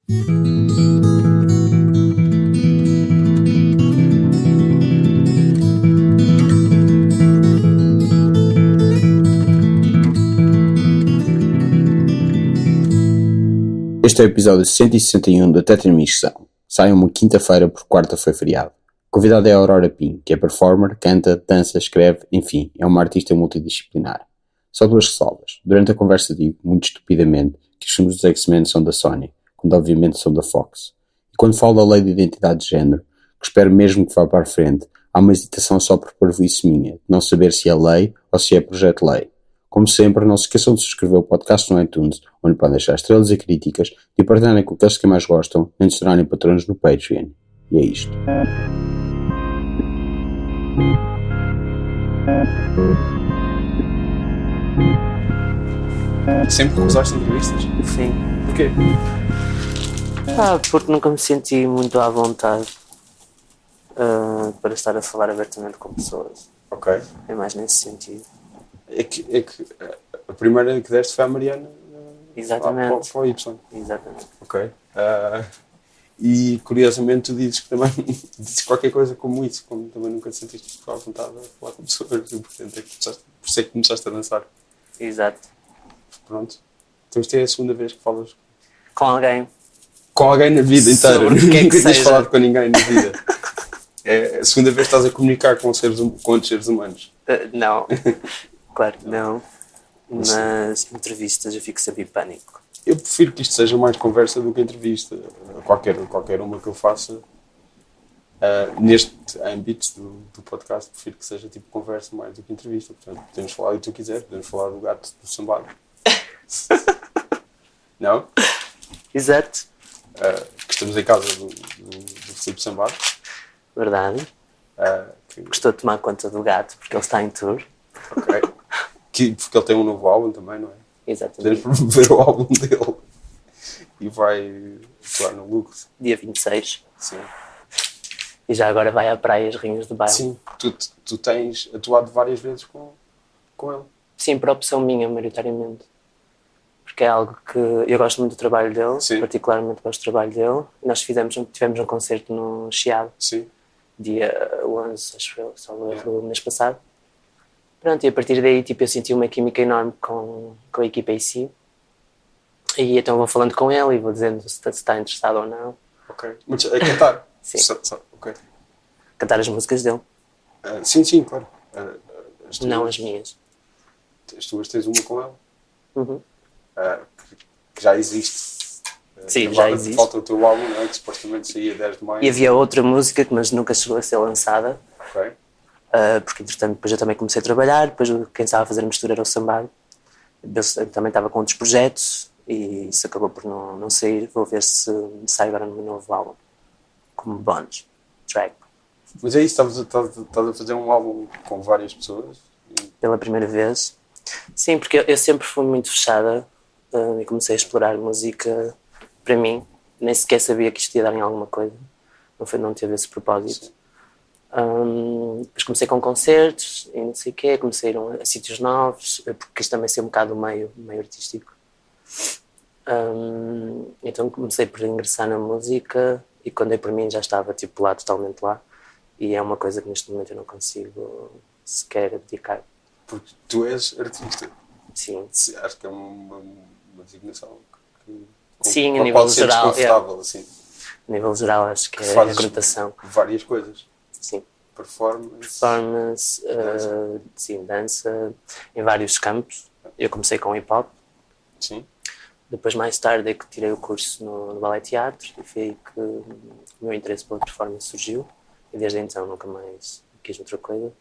Este é o episódio 161 da Tetramisção. Sai uma quinta-feira porque quarta foi feriado. A convidada é a Aurora Pin, que é performer, canta, dança, escreve, enfim, é uma artista multidisciplinar. Só duas ressalvas. Durante a conversa digo, muito estupidamente, que os filmes dos X-Men são da Sony, quando obviamente são da Fox. E quando falo da lei de identidade de género, que espero mesmo que vá para a frente, há uma hesitação só por parvoíce minha, de não saber se é lei ou se é projeto-lei. Como sempre, não se esqueçam de subscrever o podcast no iTunes, onde podem deixar estrelas e críticas, e partilharem com aqueles que mais gostam, nem de se tornarem patronos no Patreon. E é isto. Sempre recusaste entrevistas? Sim. Porquê? Porque nunca me senti muito à vontade para estar a falar abertamente com pessoas. Ok. É mais nesse sentido. É que a primeira que deste foi a Mariana. Exatamente. Para o Y. Exatamente. Ok. E curiosamente tu dizes que também dizes qualquer coisa como isso, como também nunca te sentiste à vontade a falar com pessoas, e portanto por isso é que começaste a dançar. Exato. Pronto. Então isto é a segunda vez que falas Com alguém. com alguém na vida inteira. Sobre o que é que Nunca tens seja. falado com ninguém na vida. É a segunda vez que estás a comunicar com outros seres humanos. Não. Claro que não. Mas entrevistas eu fico sempre em pânico. Eu prefiro que isto seja mais conversa do que entrevista. Qualquer uma que eu faça neste âmbito do podcast, prefiro que seja tipo conversa mais do que entrevista. Portanto, podemos falar do que tu quiseres, podemos falar do gato do sambado. Não? Exato. Que estamos em casa do Filipe Sambado. Verdade. Que, Gostou de tomar conta do gato porque ele está em tour. ok. Porque ele tem um novo álbum também, não é? Exatamente. Podemos promover o álbum dele e vai atuar no Lucas. Dia 26. Sim. E já agora vai à praia As Rainhas do Baile. Sim, tu tens atuado várias vezes com ele. Sim, por opção minha, maioritariamente. Porque é algo que eu gosto muito do trabalho dele, Sim. particularmente gosto do trabalho dele. Nós tivemos um concerto no Chiado, Sim. dia 11, acho eu, só no mês passado. Pronto, e a partir daí tipo, eu senti uma química enorme com a equipa em si. E então vou falando com ele e vou dizendo se está interessado ou não. Ok. Mas é cantar? Sim. Ok. Cantar as músicas dele, Sim, claro. não as minhas. As tuas tens uma com ele. Uhum. Que já existe. Sim, Agora já existe. Falta o teu álbum, não é? Que supostamente saía 10 de maio. E havia outra música que mas nunca chegou a ser lançada. Ok. Porque entretanto depois eu também comecei a trabalhar, depois quem estava a fazer a mistura era o Sambado. Eu também estava com outros projetos e isso acabou por não sair. Vou ver se sai agora no meu novo álbum como bonus track. Mas é isso, estás a fazer um álbum com várias pessoas? Pela primeira vez. Sim, porque eu sempre fui muito fechada e comecei a explorar música para mim. Nem sequer sabia que isto ia dar em alguma coisa. Não teve esse propósito. Depois comecei com concertos e não sei o quê, comecei a ir a sítios novos, porque quis também ser um bocado meio artístico. Então comecei por ingressar na música e quando é por mim já estava tipo lá, totalmente lá, e é uma coisa que neste momento eu não consigo sequer abdicar. Porque tu és artista. Sim. Acho que é uma designação que Sim, a nível geral, desconfortável, assim. A nível geral acho que é a fazes conotação. Várias coisas. Sim. Performance, sim, dança, em vários campos. Eu comecei com hip hop. Sim. Depois, mais tarde, é que tirei o curso no Ballet Teatro e foi aí que o meu interesse pela performance surgiu. E desde então nunca mais quis outra coisa.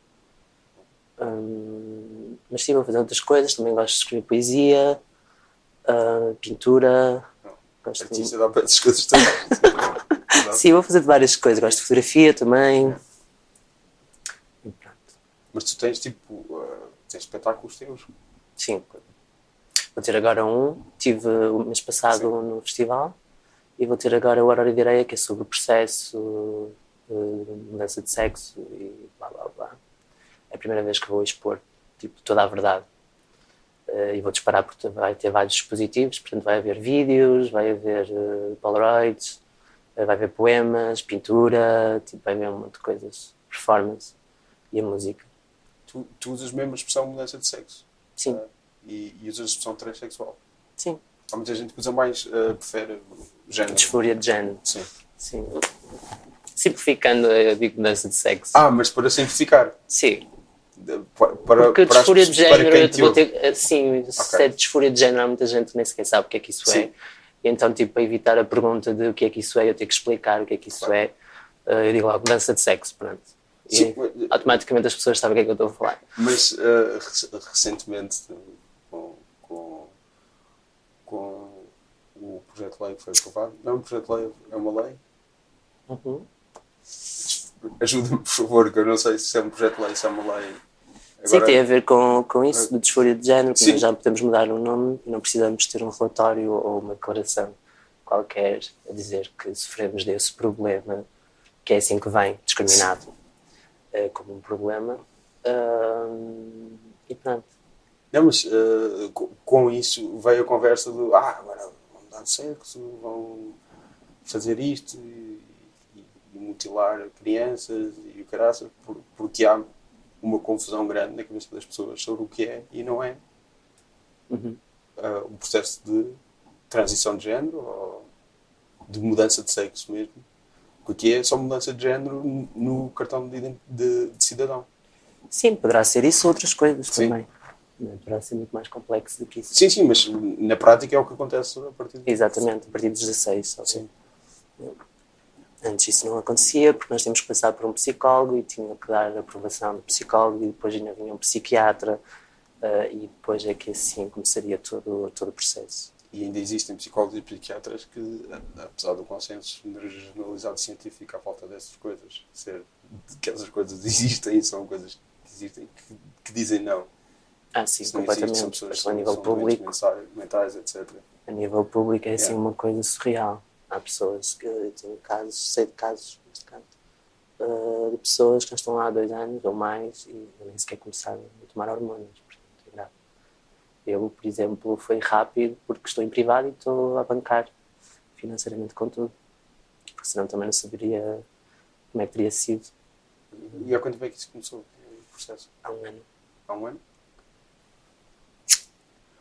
Mas sim, vou fazer outras coisas. Também gosto de escrever poesia, pintura. Artista dá para essas coisas também. Sim, vou fazer várias coisas. Gosto de fotografia também. E pronto. Mas tu tens tipo tens espetáculos teus? Sim. Vou ter agora tive o mês passado no festival e vou ter agora o Horário de Areia, que é sobre o processo de mudança de sexo e blá blá blá. É a primeira vez que vou expor tipo, toda a verdade. E vou disparar porque vai ter vários dispositivos, portanto vai haver vídeos, vai haver Polaroids, vai haver poemas, pintura, tipo, vai haver um monte de coisas, performance e a música. Tu usas mesmo a expressão mudança de sexo? Sim. E usas a expressão transexual? Sim. Há muita gente que usa mais, prefere género. Disforia de género. Sim. Sim. Simplificando, eu digo mudança de sexo. Mas para simplificar. Sim. Porque disforia de género, eu vou ter... ter, sim, se é disforia de género, há muita gente que nem sequer sabe o que é que isso é. E então, tipo, para evitar a pergunta de o que é que isso é, eu tenho que explicar o que é que isso é, eu digo logo, mudança de sexo, pronto. E sim, automaticamente as pessoas sabem o que é que eu estou a falar. Mas recentemente, com o projeto de lei que foi aprovado, não é um projeto de lei, é uma lei. Ajuda-me, por favor, que eu não sei se é um projeto de lei, se é uma lei. Agora, sim, tem a ver com isso, de disforia de género, que sim. nós já podemos mudar o nome e não precisamos ter um relatório ou uma declaração qualquer a dizer que sofremos desse problema, que é assim que vem, discriminado como um problema. E pronto. Não, mas com isso veio a conversa do agora vão mudar de sexo, vão fazer isto e mutilar crianças e o caraças, porque há uma confusão grande na cabeça das pessoas sobre o que é e não é o processo de transição de género ou de mudança de sexo mesmo. Porque é só mudança de género no cartão de cidadão. Sim, poderá ser isso ou outras coisas sim. também. Poderá ser muito mais complexo do que isso. Sim, mas na prática é o que acontece a partir de... Exatamente, a partir dos 16. Okay. Sim. Antes isso não acontecia porque nós tínhamos que passar por um psicólogo e tinha que dar a aprovação do psicólogo e depois ainda vinha um psiquiatra e depois é que assim começaria todo o processo. E ainda existem psicólogos e psiquiatras que, apesar do consenso generalizado científico à falta dessas coisas, que essas coisas existem, são coisas que existem, que dizem não. Sim, isso completamente. Não existe, são a nível público, mentais, etc. A nível público é assim uma coisa surreal. Há pessoas que têm casos, sei de casos, neste caso, de pessoas que já estão lá há 2 anos ou mais e nem sequer começaram a tomar hormonas. Portanto, é grave. Eu, por exemplo, foi rápido porque estou em privado e estou a bancar financeiramente com tudo. Porque senão também não saberia como é que teria sido. E há quanto tempo é que isso começou, o processo? Há 1 ano. Há 1 ano?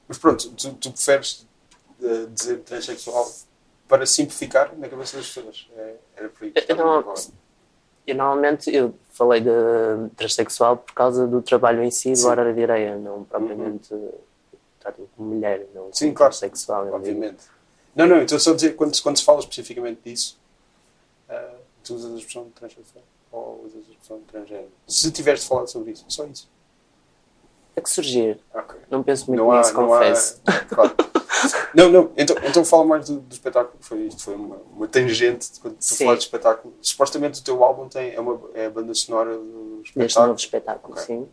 Mas pronto, tu preferes dizer transexual para simplificar na cabeça das pessoas? Era por aí que eu normalmente falei de transexual por causa do trabalho em si, do horário de areia, não propriamente trato como mulher, não sim, como claro, transexual. obviamente. Não, então só dizer, quando se fala especificamente disso, tu usas a expressão transexual ou usas a expressão transgénero? Se tiveres de falar sobre isso, só isso. É que surgir. Okay. Não penso muito nisso, confesso. Claro. Não, então fala mais do espetáculo. Isto foi uma tangente quando tu falas de espetáculo. Supostamente o teu álbum é a banda sonora do espetáculo. Deste novo espetáculo, okay. Sim.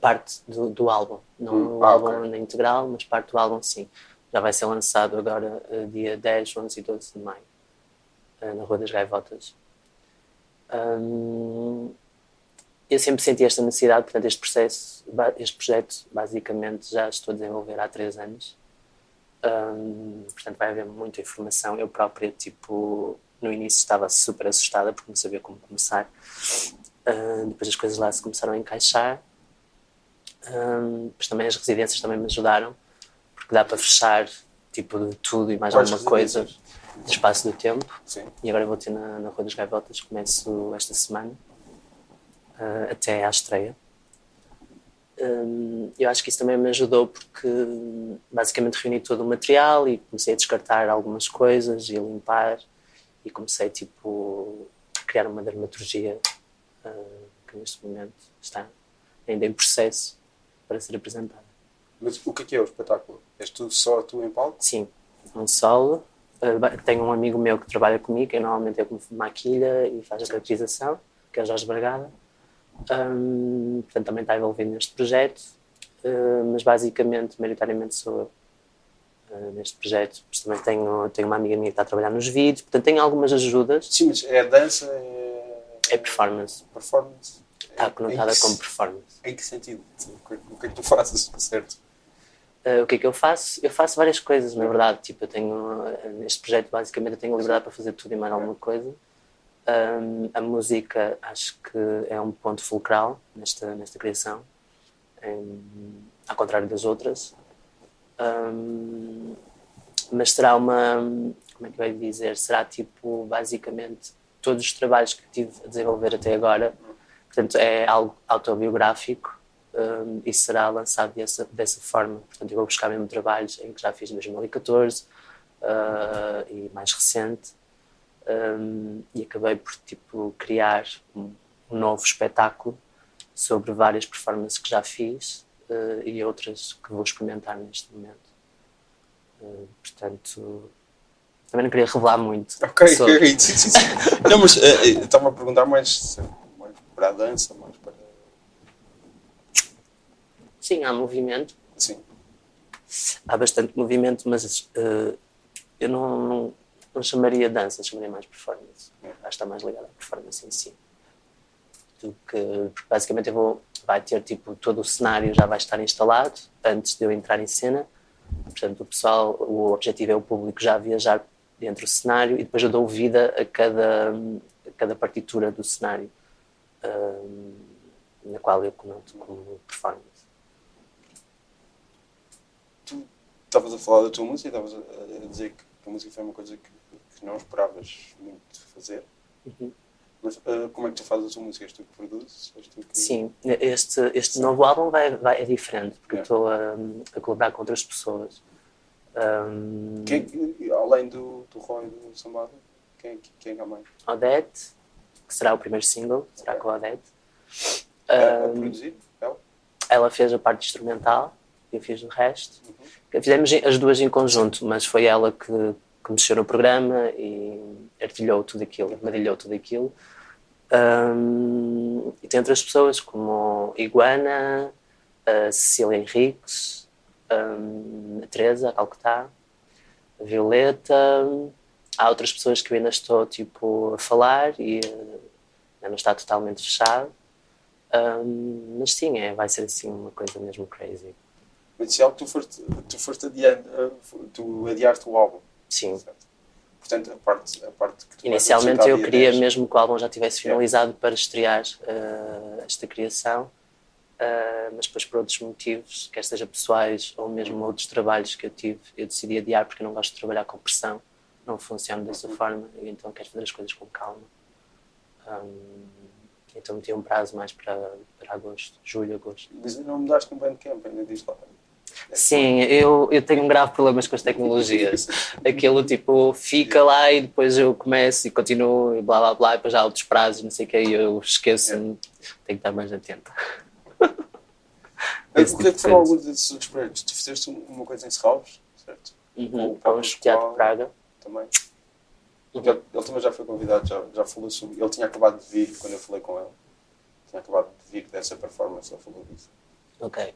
Parte do álbum. Não o álbum na integral, mas parte do álbum, sim. Já vai ser lançado agora dia 10, 11 e 12 de maio. Na Rua das Gaivotas. Eu sempre senti esta necessidade, portanto este projeto basicamente já estou a desenvolver há 3 anos. Portanto vai haver muita informação. Eu própria, no início estava super assustada porque não sabia como começar. Depois as coisas lá se começaram a encaixar. Depois também as residências também me ajudaram, porque dá para fechar de tudo e mais alguma coisa no espaço do tempo. Sim. E agora vou ter na Rua das Gaivotas, começo esta semana. Até à estreia. Eu acho que isso também me ajudou porque basicamente reuni todo o material e comecei a descartar algumas coisas e a limpar e comecei a criar uma dramaturgia que neste momento está ainda em processo para ser apresentada. Mas o que é o espetáculo? És só tu em palco? Sim, um solo. Tenho um amigo meu que trabalha comigo, que normalmente é como maquilha e faz a caracterização, que é o Jorge Bragada. Portanto também está envolvido neste projeto, mas basicamente, maioritariamente sou eu neste projeto. Mas também tenho uma amiga minha que está a trabalhar nos vídeos, portanto tenho algumas ajudas. Sim, mas é dança? É performance. Performance? Está conotada como performance. Em que sentido? O que é que tu fazes, certo? O que é que eu faço? Eu faço várias coisas, na verdade. Tipo, eu tenho, neste projeto, basicamente, eu tenho liberdade para fazer tudo e mais alguma coisa. A música, acho que é um ponto fulcral nesta criação, ao contrário das outras. Mas será como é que eu ia dizer? Será, tipo, basicamente, todos os trabalhos que tive a desenvolver até agora. Portanto, é algo autobiográfico. E será lançado dessa forma. Portanto, eu vou buscar mesmo trabalhos em que já fiz em 2014 e mais recente, e acabei por tipo, criar um novo espetáculo sobre várias performances que já fiz e outras que vou experimentar neste momento. Portanto, também não queria revelar muito. Ok. Sim. Não, mas estava a perguntar mais para a dança, mais para... Sim, há movimento. Sim. Há bastante movimento, mas eu não chamaria dança, chamaria mais performance. Acho que está mais ligado à performance em si. Porque basicamente vai ter tipo, todo o cenário já vai estar instalado antes de eu entrar em cena. Portanto, o objetivo é o público já viajar dentro do cenário e depois eu dou vida a cada partitura do cenário, na qual eu conto como performance. Tu estavas a falar da tua música, estavas a dizer que a música foi uma coisa que não esperavas muito fazer. Mas como é que tu fazes a tua música? És tu que produzes? Sim, este novo álbum é diferente, porque eu estou a colaborar com outras pessoas. Além do Roy e do Sambada, quem é que há mais? Odete, que será o primeiro single, será com a Odete. A produzir? Ela fez a parte instrumental, eu fiz o resto. Fizemos as duas em conjunto, mas foi ela que mexeu no programa e artilhou tudo aquilo, madilhou tudo aquilo. E tem outras pessoas como Iguana, a Cecília Henriques, a Teresa, a Calcutá, a Violeta. Há outras pessoas que eu ainda estou tipo, a falar e ainda não está totalmente fechado. Mas sim, vai ser assim uma coisa mesmo crazy. Mas isso é algo que tu foste adiando, tu adiaste o álbum. Sim. Certo? Portanto, a parte que tu inicialmente eu queria mesmo que o álbum já tivesse finalizado para estrear esta criação, mas depois por outros motivos, quer seja pessoais ou mesmo outros trabalhos que eu tive, eu decidi adiar porque eu não gosto de trabalhar com pressão, não funciona dessa forma, e então quero fazer as coisas com calma. Então meti um prazo mais para agosto, julho, agosto. Mas não mudaste no Bandcamp, ainda diz lá. Sim, eu tenho um grave problemas com as tecnologias. Aquilo tipo fica lá e depois eu começo e continuo e blá blá blá, e depois já há outros prazos, não sei o que, e eu esqueço-me, tenho que estar mais atento. O que é que foram alguns desses outros projetos? Tu fizeste uma coisa em Serralves, certo? Com o Teatro de Praga. Também. Ele também já foi convidado, já falou sobre... Ele tinha acabado de vir quando eu falei com ele. Tinha acabado de vir dessa performance, ele falou disso. Ok.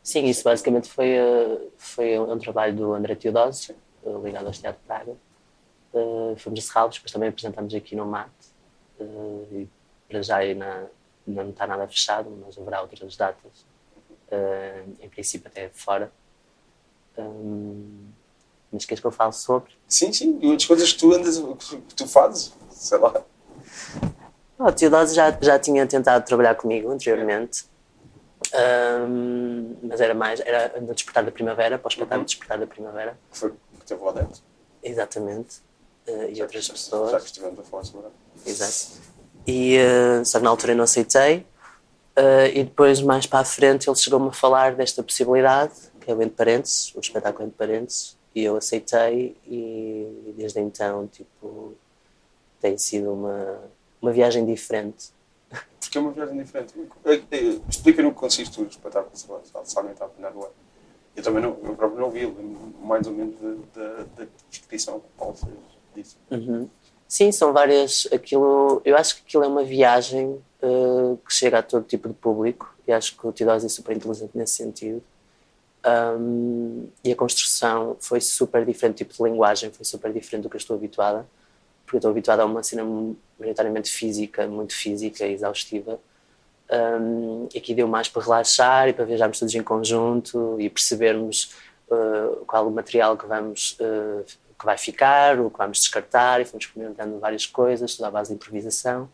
Sim, isso basicamente foi um trabalho do André Teodose, ligado ao Teatro de Praga. Fomos a Serralves, depois também apresentámos aqui no MAT. E para já ainda não está nada fechado, mas haverá outras datas. Em princípio até fora. Mas queres que eu fale sobre? Sim, e outras coisas que tu fazes, sei lá. O Teodose já tinha tentado trabalhar comigo anteriormente. Mas era no Despertar da Primavera, para o espetáculo Despertar da Primavera. Que foi que teve o Odete. Exatamente. E outras pessoas. Já que estivemos a falar sobre ele. Exato. E só que na altura eu não aceitei. E depois, mais para a frente, ele chegou-me a falar desta possibilidade, que é o Entre Parênteses, o espetáculo Entre Parênteses, e eu aceitei, e desde então, tipo, tem sido uma viagem diferente. Porque é uma viagem diferente. Explica no que consiste o espetáculo, se alguém está a apanhar o ar. Eu próprio não vi, mais ou menos da descrição que o Paulo fez disso. Sim, são várias. Eu acho que aquilo é uma viagem que chega a todo tipo de público, e acho que o Teodose é super inteligente nesse sentido. E a construção foi super diferente, o tipo de linguagem foi super diferente do que eu estou habituada, porque eu estou habituada a uma cena maioritariamente física, muito física e exaustiva, E aqui deu mais para relaxar e para viajarmos todos em conjunto e percebermos qual o material que que vai ficar, o que vamos descartar, e fomos experimentando várias coisas, tudo à base de improvisação,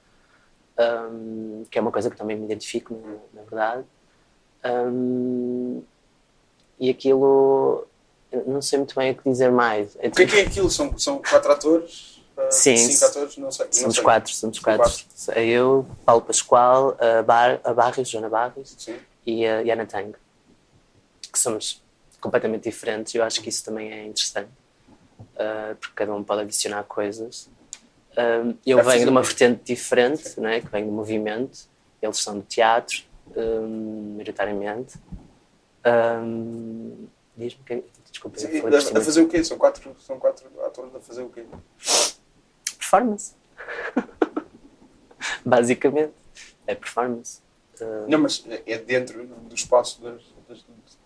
que é uma coisa que também me identifico, na verdade. E aquilo, não sei muito bem o que dizer mais. O que é aquilo? São 4 atores? Sim, 5 atores? Não sei. Somos quatro. É eu, Paulo Pascoal, a Barrios, Joana Barrios, Sim. e a Ana Tang, que somos completamente diferentes. Eu acho que isso também é interessante, porque cada um pode adicionar coisas. Eu venho de uma vertente diferente, né, que venho do movimento, eles são do teatro, maioritariamente. Diz-me que... Desculpa, Sim, a fazer o quê? São quatro atores a fazer o quê? Performance. Basicamente, é performance. Não, mas é dentro do espaço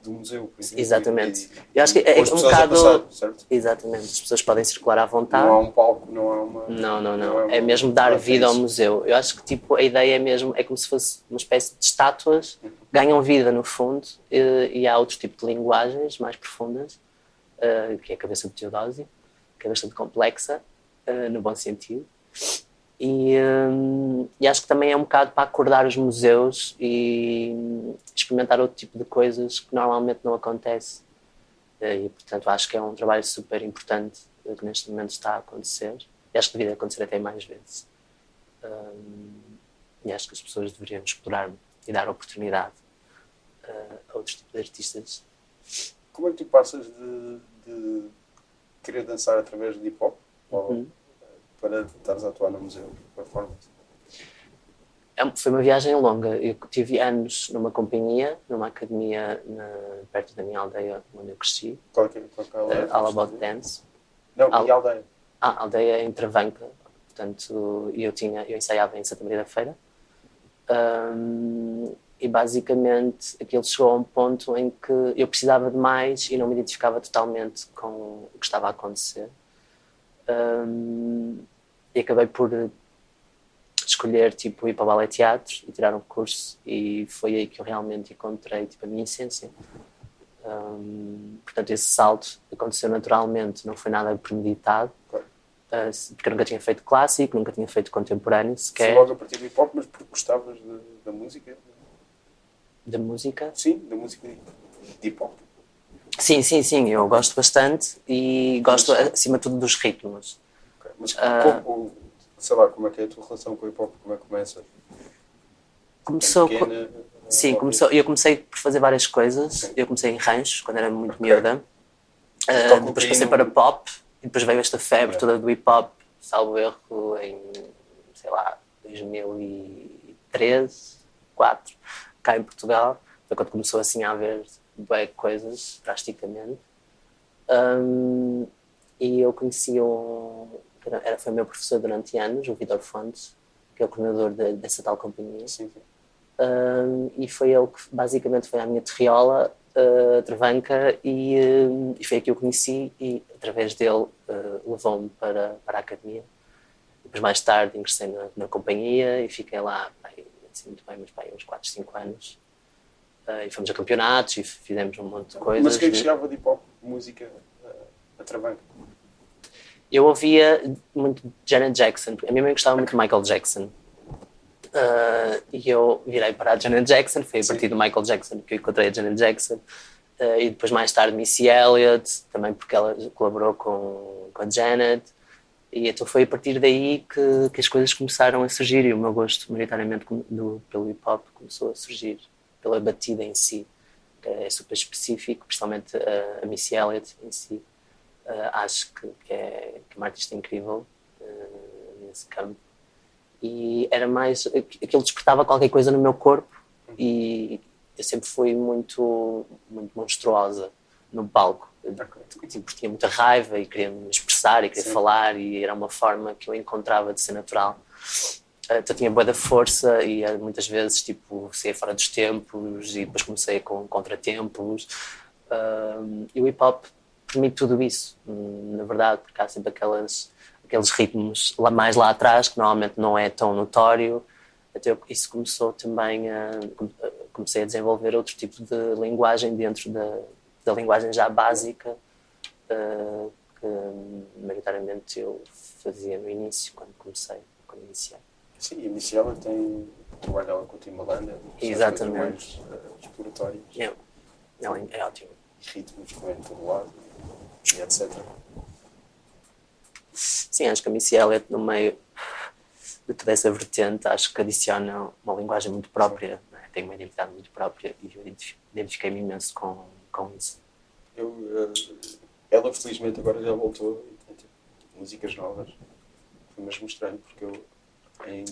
do museu, por exemplo. Exatamente. Eu acho que é um bocado... certo? Exatamente. As pessoas podem circular à vontade. Não há um palco, não há uma... Não. É mesmo dar vida ao museu. Eu acho que tipo, a ideia é mesmo... É como se fosse uma espécie de estátuas. Ganham vida, no fundo. E há outro tipo de linguagens mais profundas, que é a cabeça de Teodósio, que é bastante complexa, no bom sentido. E acho que também é um bocado para acordar os museus e experimentar outro tipo de coisas que normalmente não acontece. E, portanto, acho que é um trabalho super importante que neste momento está a acontecer. E acho que devia acontecer até mais vezes. E acho que as pessoas deveriam explorar e dar oportunidade a outros tipos de artistas. Como é que tu passas de querer dançar através de hip-hop para estares a atuar no museu de performance? Foi uma viagem longa. Eu tive anos numa companhia, numa academia perto da minha aldeia onde eu cresci. Qual é a aldeia? All About Dance. Não, e a aldeia? A aldeia em Travanca. Portanto, eu ensaiava em Santa Maria da Feira. E basicamente aquilo chegou a um ponto em que eu precisava de mais e não me identificava totalmente com o que estava a acontecer. E acabei por escolher tipo, ir para o ballet teatro e tirar um curso, e foi aí que eu realmente encontrei tipo, a minha essência. Portanto, esse salto aconteceu naturalmente, não foi nada premeditado, porque eu nunca tinha feito clássico, nunca tinha feito contemporâneo sequer. Foi logo a partir do hip-hop, mas porque gostavas da música? Da música? Sim, da música de hip-hop. Sim, eu gosto bastante e gosto acima de tudo dos ritmos. Okay. Mas sei lá, como é que é a tua relação com o hip-hop? Como é que começa? Começou pequena, eu comecei por fazer várias coisas. Sim. Eu comecei em ranchos, quando era muito miúda. Depois passei para pop, e depois veio esta febre toda do hip-hop, salvo erro, em, sei lá, 2013, 2004, cá em Portugal. Foi quando começou assim a haver bem coisas, drasticamente. E eu conheci foi meu professor durante anos, o Vitor Fontes, que é o coordenador dessa tal companhia. Sim. E foi ele que basicamente foi à minha terriola, Travanca, e foi aqui que eu conheci, e através dele levou-me para a academia. Depois mais tarde ingressei na companhia e fiquei lá, assim, muito bem, mas uns 4, 5 anos. E fomos a campeonatos e fizemos um monte de coisas. Mas o que é que chegava de hip-hop, música, a Travanca? Eu ouvia muito Janet Jackson. A minha mãe gostava muito de Michael Jackson. E eu virei para a Janet Jackson. Foi a partir do Michael Jackson que eu encontrei a Janet Jackson. E depois mais tarde Missy Elliott, também porque ela colaborou com a Janet. E então foi a partir daí que as coisas começaram a surgir, e o meu gosto maioritariamente pelo hip-hop começou a surgir, pela batida em si, que é super específico, principalmente a Missy Elliott em si. Acho que é uma artista incrível nesse campo, e era mais aquilo despertava qualquer coisa no meu corpo, e eu sempre fui muito monstruosa no palco. Tipo, tinha muita raiva e queria me expressar e queria falar, e era uma forma que eu encontrava de ser natural. Então tinha boa da força, e muitas vezes tipo, saía fora dos tempos, e depois comecei com contratempos, e o hip-hop permite tudo isso, na verdade, porque há sempre aqueles ritmos mais lá atrás, que normalmente não é tão notório, Até isso começou também comecei a desenvolver outro tipo de linguagem dentro da linguagem já básica, que maioritariamente eu fazia no início, quando iniciei. Sim, a Missy Elliott tem trabalho ela com o Timbaland, exatamente, mais exploratórias. Ela é ótima. E ritmos que vêm de todo lado, e etc. Sim, acho que a Missy Elliott, no meio de toda essa vertente, acho que adiciona uma linguagem muito própria, né? Tem uma identidade muito própria, e eu identifiquei-me imenso com isso. Ela felizmente agora já voltou e tem tipo, músicas novas. Foi mesmo estranho porque eu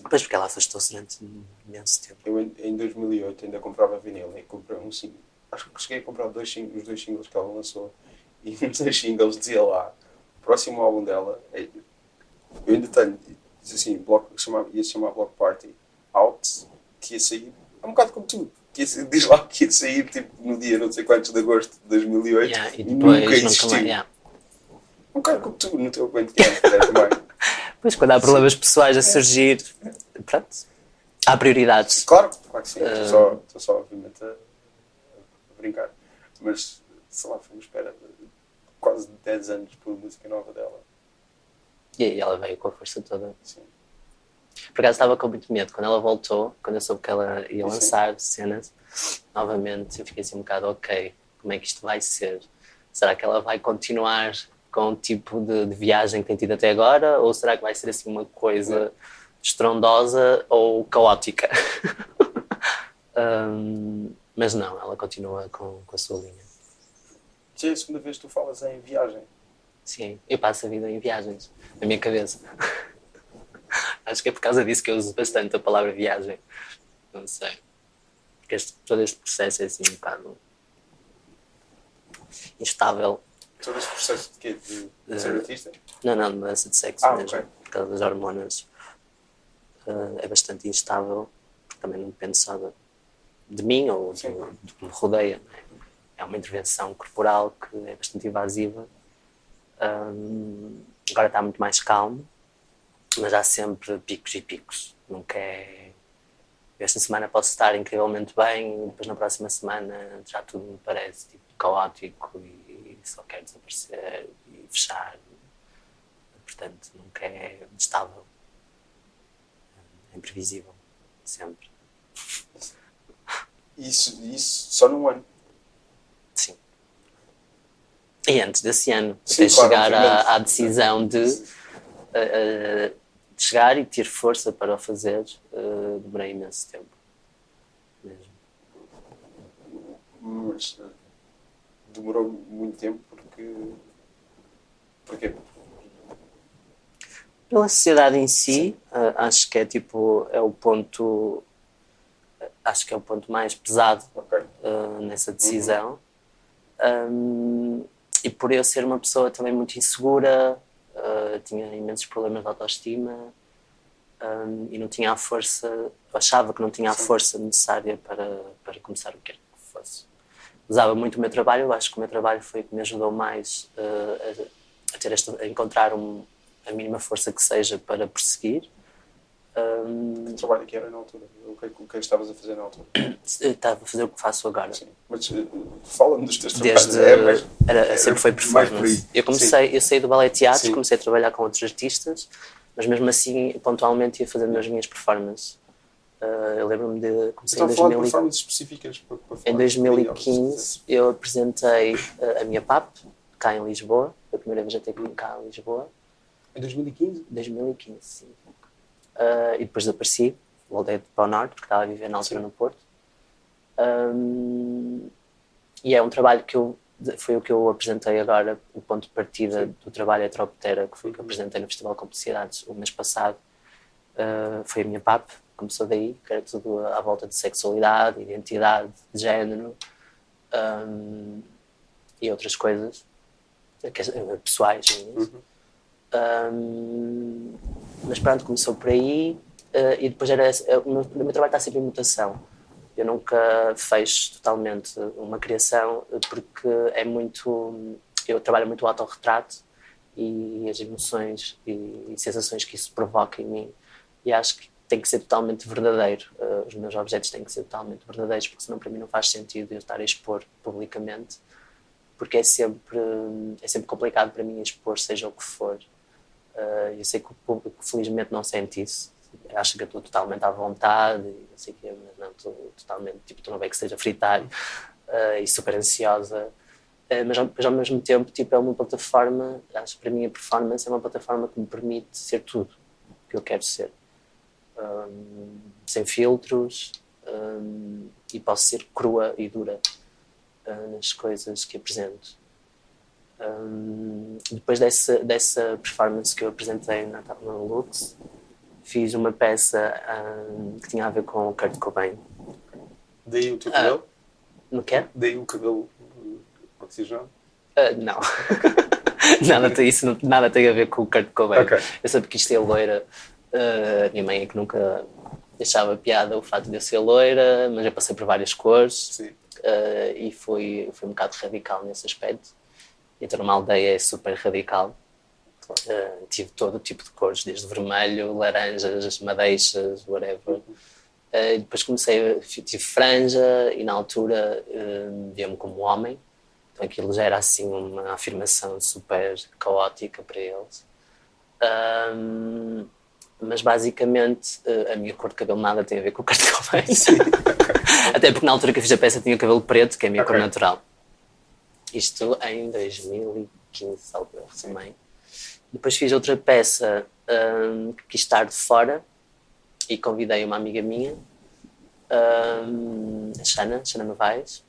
Pois, porque ela afastou-se durante imenso tempo. Eu em 2008 ainda comprava vinil e comprei um single. Acho que cheguei a comprar os dois singles que ela lançou, e um dos singles dizia lá, o próximo álbum dela, eu ainda tenho, diz assim, ia se chamar Block Party Out, que ia sair, é um bocado como tu, diz lá que ia sair tipo, no dia não sei quantos de agosto de 2008, e depois nunca existiu. Um bocado como tu, no teu Bandcamp, também. Pois, quando há problemas pessoais a surgir, pronto, há prioridades. Claro que sim, estou só obviamente a brincar, mas sei lá, foi uma espera de quase 10 anos por música nova dela. E aí ela veio com a força toda. Sim. Por acaso estava com muito medo, quando ela voltou, quando eu soube que ela ia lançar cenas, novamente eu fiquei assim um bocado, ok, como é que isto vai ser? Será que ela vai continuar com o tipo de viagem que tem tido até agora, ou será que vai ser assim uma coisa estrondosa ou caótica? Mas não, ela continua com a sua linha. Já é a segunda vez que tu falas em viagem. Sim, eu passo a vida em viagens, na minha cabeça. Acho que é por causa disso que eu uso bastante a palavra viagem. Não sei. Porque todo este processo é assim um bocado instável. Todo este processo de quê? De ser artista? Não, de mudança de sexo mesmo. Okay. Por causa das hormonas. É bastante instável, porque também não depende só de mim ou do que me rodeia. Não é? É uma intervenção corporal que é bastante invasiva. Agora está muito mais calmo, mas há sempre picos e picos. Nunca é... Esta semana posso estar incrivelmente bem, e depois na próxima semana já tudo me parece tipo, caótico e só quero desaparecer e fechar. Portanto, nunca é estável. É imprevisível, sempre. Isso só num ano? Sim. E antes desse ano, até chegar à decisão de chegar e ter força para o fazer, demorei imenso tempo. Mesmo. Mas demorou muito tempo Porquê? Pela sociedade em si, acho que é o ponto... Acho que é o ponto mais pesado nessa decisão. E por eu ser uma pessoa também muito insegura, tinha imensos problemas de autoestima e não tinha a força, achava que não tinha a força necessária para começar o que quer que fosse. Usava muito o meu trabalho, eu acho que o meu trabalho foi o que me ajudou mais a encontrar a mínima força que seja para prosseguir. Que trabalho que era na altura? O que estavas a fazer na altura? Estava a fazer o que faço agora. Sim. Mas fala-me dos teus trabalhos. Sempre foi performance. Eu saí do ballet teatro, comecei a trabalhar com outros artistas, mas mesmo assim, pontualmente, ia fazendo as minhas performances. Eu lembro-me de... Comecei em 2000... performances específicas para em 2015 eu apresentei a minha PAP, cá em Lisboa. Foi a primeira vez até que vim cá em Lisboa. Em 2015? 2015, sim. E depois desapareci, voltei para o Norte, porque estava a viver na altura no Porto. E é um trabalho que foi o que eu apresentei agora, o ponto de partida do trabalho Heteroptera, que foi o que eu apresentei no Festival de Complicidades o mês passado. Foi a minha PAP, começou daí, que era tudo à volta de sexualidade, identidade, de género e outras coisas pessoais. Mas pronto, começou por aí e depois o meu trabalho está sempre em mutação. Eu nunca fecho totalmente uma criação porque eu trabalho muito o autorretrato e as emoções e sensações que isso provoca em mim, e acho que tem que ser totalmente verdadeiro. Os meus objetos têm que ser totalmente verdadeiros, porque senão para mim não faz sentido eu estar a expor publicamente, porque é sempre complicado para mim expor seja o que for. Eu sei que o público felizmente não sente isso, acha que eu estou totalmente à vontade, e não sei o quê, mas não, estou totalmente, tipo, estou não bem que esteja a fritar e super ansiosa. Mas ao mesmo tempo, tipo, é uma plataforma, acho que para mim a performance é uma plataforma que me permite ser tudo o que eu quero ser. Sem filtros, e posso ser crua e dura nas coisas que apresento. Depois dessa performance que eu apresentei no Lux, fiz uma peça que tinha a ver com o Kurt Cobain. Daí o teu cabelo? No quê? Daí o cabelo oxigenado? Não. Nada tem a ver com o Kurt Cobain. Okay. Eu sempre quis ser loira. A minha mãe é que nunca deixava piada o fato de eu ser loira, mas eu passei por várias cores. Sim. E fui um bocado radical nesse aspecto. Então numa aldeia é super radical. Tive todo o tipo de cores, desde vermelho, laranjas, madeixas, whatever. E depois tive franja e na altura via-me como homem. Então aquilo já era assim uma afirmação super caótica para eles. Mas basicamente a minha cor de cabelo nada tem a ver com o Kurt Cobain. Até porque na altura que eu fiz a peça tinha o cabelo preto, que é a minha cor natural. Isto em 2015, salvo erro também. Depois fiz outra peça que quis estar de fora e convidei uma amiga minha, a Xana Novaes.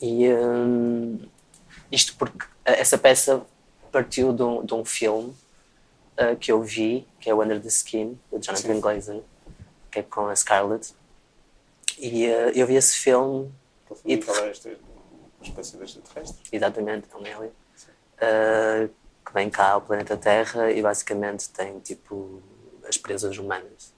E isto porque essa peça partiu de um filme que eu vi, que é o Under the Skin, de Jonathan Glazer, que é com a Scarlett. E eu vi esse filme. E qual é esta espécie de extraterrestre? Exatamente, é um alien. Que vem cá ao planeta Terra e basicamente tem tipo as presas humanas.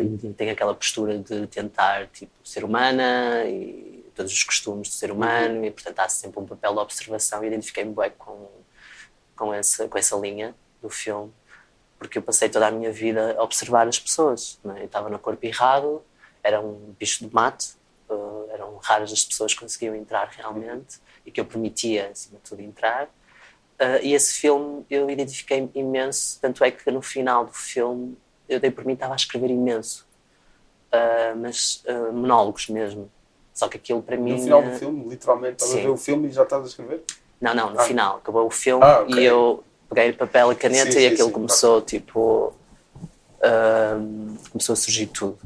E tem aquela postura de tentar tipo, ser humana e todos os costumes de ser humano, e portanto há sempre um papel de observação, e identifiquei-me bem com essa linha do filme, porque eu passei toda a minha vida a observar as pessoas, não é? Eu estava no corpo errado, era um bicho de mato, eram raras as pessoas que conseguiam entrar realmente e que eu permitia, acima de tudo, entrar. E esse filme eu identifiquei imenso, tanto é que no final do filme eu dei por mim, estava a escrever imenso, mas monólogos mesmo, só que aquilo para mim... No final do filme, literalmente, estavas a ver o filme e já estavas a escrever? Não, no final, acabou o filme okay. E eu peguei o papel e caneta e aquilo começou, tipo, começou a surgir tudo.